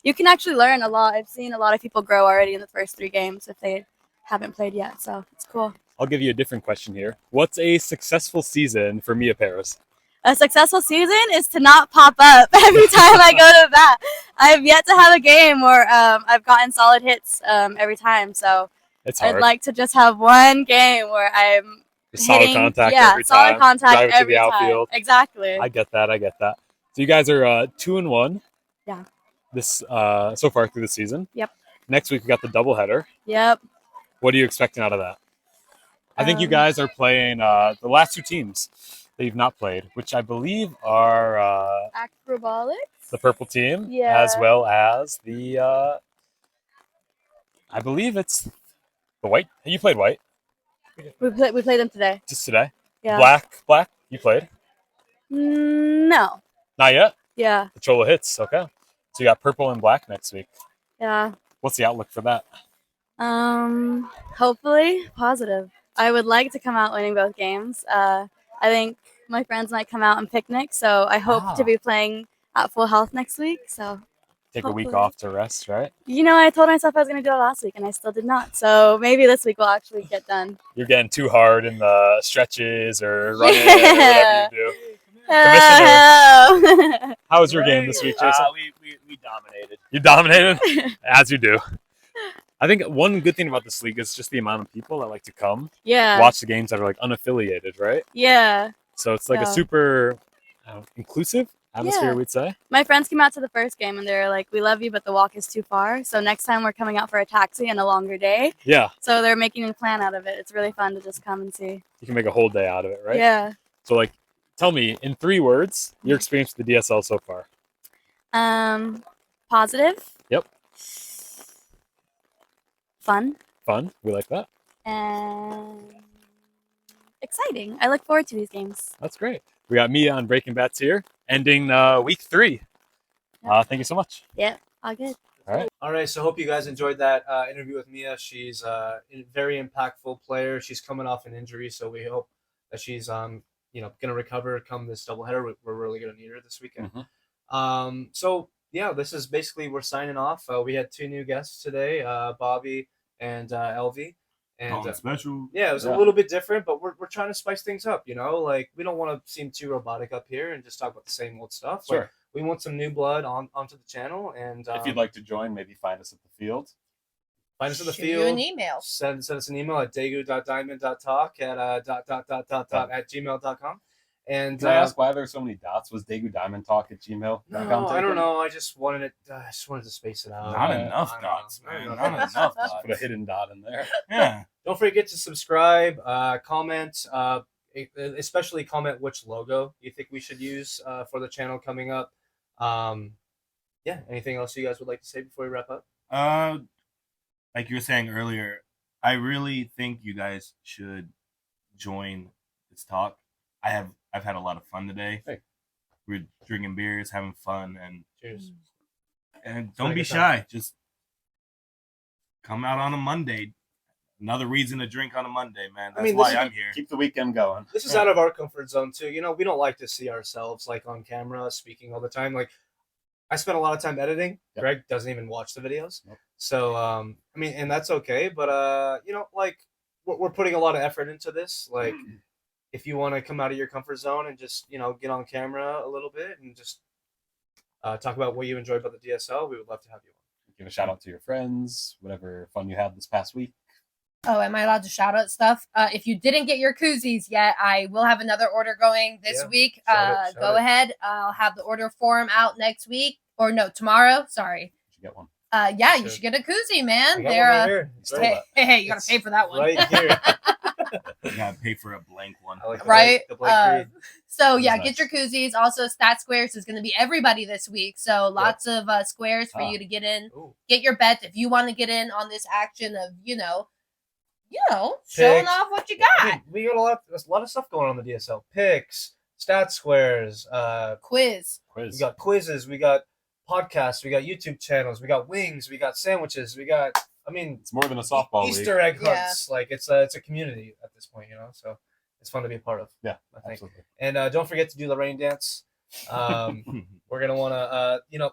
you can actually learn a lot. I've seen a lot of people grow already in the first 3 games if they haven't played yet. So it's cool. I'll give you a different question here. What's a successful season for Mia Perez? A successful season is to not pop up every time I go to bat. I've yet to have a game where I've gotten solid hits every time. So It's hard. I'd like to just have one game where I'm solid hitting, contact yeah, every solid time. contact Drive it to every the time. outfield. Exactly. I get that. So you guys are 2-1. Yeah. This so far through the season. Yep. Next week we got the doubleheader. Yep. What are you expecting out of that? I think you guys are playing the last 2 teams that you've not played, which I believe are Acrobolics. the purple team, Yeah. as well as the I believe it's the white. You played white We played them today. just today. Yeah. Black. You played. No. Not yet. Yeah. The Chola hits. Okay. So you got purple and black next week. Yeah. What's the outlook for that? Hopefully positive. I would like to come out winning both games. I think my friends might come out and picnic, so I hope to be playing at full health next week. So Take a week hopefully. off to rest, right? I told myself I was going to do it last week, and I still did not. So maybe this week will actually get done. You're getting too hard in the stretches or running or whatever you do. Commissioner, how was your game this week, Jason? We dominated. You dominated, as you do. I think one good thing about this league is just the amount of people that like to come Yeah. watch the games that are like unaffiliated, right? Yeah. So it's like a Yeah. super inclusive atmosphere, Yeah. we'd say. My friends came out to the first game, and they were like, "We love you, but the walk is too far. So next time we're coming out for a taxi and a longer day." Yeah, So they're making a plan out of it. It's really fun to just come and see. you can make a whole day out of it, right? Yeah. So like, tell me in 3 words your experience with the DSL so far. Positive. Yep. Fun. Fun. We like that. And exciting. I look forward to these games. That's great. We got Mia on Breaking Bats here, ending week 3. Thank you so much. Yeah, all good. All right, so hope you guys enjoyed that interview with Mia. She's a very impactful player. She's coming off an injury, so we hope that she's going to recover come this doubleheader. We're really going to need her this weekend. So yeah, this is basically we're signing off. We had 2 new guests today, Bobby and LV. And Special. yeah, it was a little bit different, but we're trying to spice things up. Like we don't want to seem too robotic up here and just talk about the same old stuff. Sure. Like, we want some new blood onto the channel, and If you'd like to join, maybe find us at the field. find us in the Shoot you field. an email. Send us an email at daegu.diamond.talk at gmail.com. And Can I ask why there's so many dots? Was Daegu Diamond Talk at gmail.com? no, I don't know. I just wanted it. I just wanted to space it out. Not I enough don't know. dots, I don't man. know. Not enough Put a dots. hidden dot in there. Yeah. Don't forget to subscribe, comment, especially comment which logo you think we should use for the channel coming up. Yeah. Anything else you guys would like to say before we wrap up? Like you were saying earlier, I really think you guys should join this talk. I've had a lot of fun today. Hey. We're drinking beers, having fun, and Cheers. don't Have a be good time. shy. Just come out on a Monday. Another reason to drink on a Monday, man. That's mean, why this I'm here. Keep the weekend going. This is out of our comfort zone too. We don't like to see ourselves like on camera speaking all the time. Like I spend a lot of time editing. Yep. Greg doesn't even watch the videos. Nope. So and that's okay. But like we're putting a lot of effort into this. Like if you want to come out of your comfort zone and just get on camera a little bit and just talk about what you enjoy about the DSL, we would love to have you on. Give a shout out to your friends, whatever fun you had this past week. Oh, am I allowed to shout out stuff? If you didn't get your koozies yet, I will have another order going this week. Shout Go it. ahead. I'll have the order form out next week. Or no, tomorrow. Sorry. Did you get one? Yeah, you should get a koozie, I man. got They're one right here. It's hey, you gotta It's pay for that one. right here. You gotta pay for a blank one. I like the Right? blank- the blank green. So That's yeah, nice. get your koozies. Also, Stat Squares is going to be everybody this week. So lots of squares for Ah. you to get in. Ooh. Get your bet if you want to get in on this action of showing Picks. off what you I got. mean, we got there's a lot of stuff going on the DSL. Picks, stat squares, Quiz. Quiz. we got quizzes, we got podcasts, we got YouTube channels, we got wings, we got sandwiches, we got. I mean, It's more than a softball league. Easter egg Yeah. hunts. Like it's a community at this point, So it's fun to be a part of. Yeah, I think. absolutely. And don't forget to do the rain dance. We're gonna want to,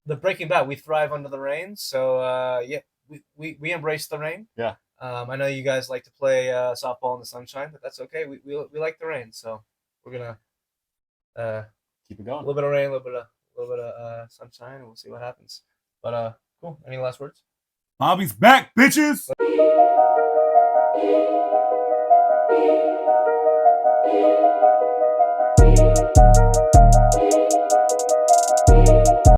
the Breaking Bad. We thrive under the rain, so we embrace the rain. Yeah. I know you guys like to play softball in the sunshine, but that's okay. We like the rain, so we're gonna Keep it a going. little bit of rain, a little bit of sunshine, and we'll see what happens. But cool. Any last words? Bobby's back, bitches.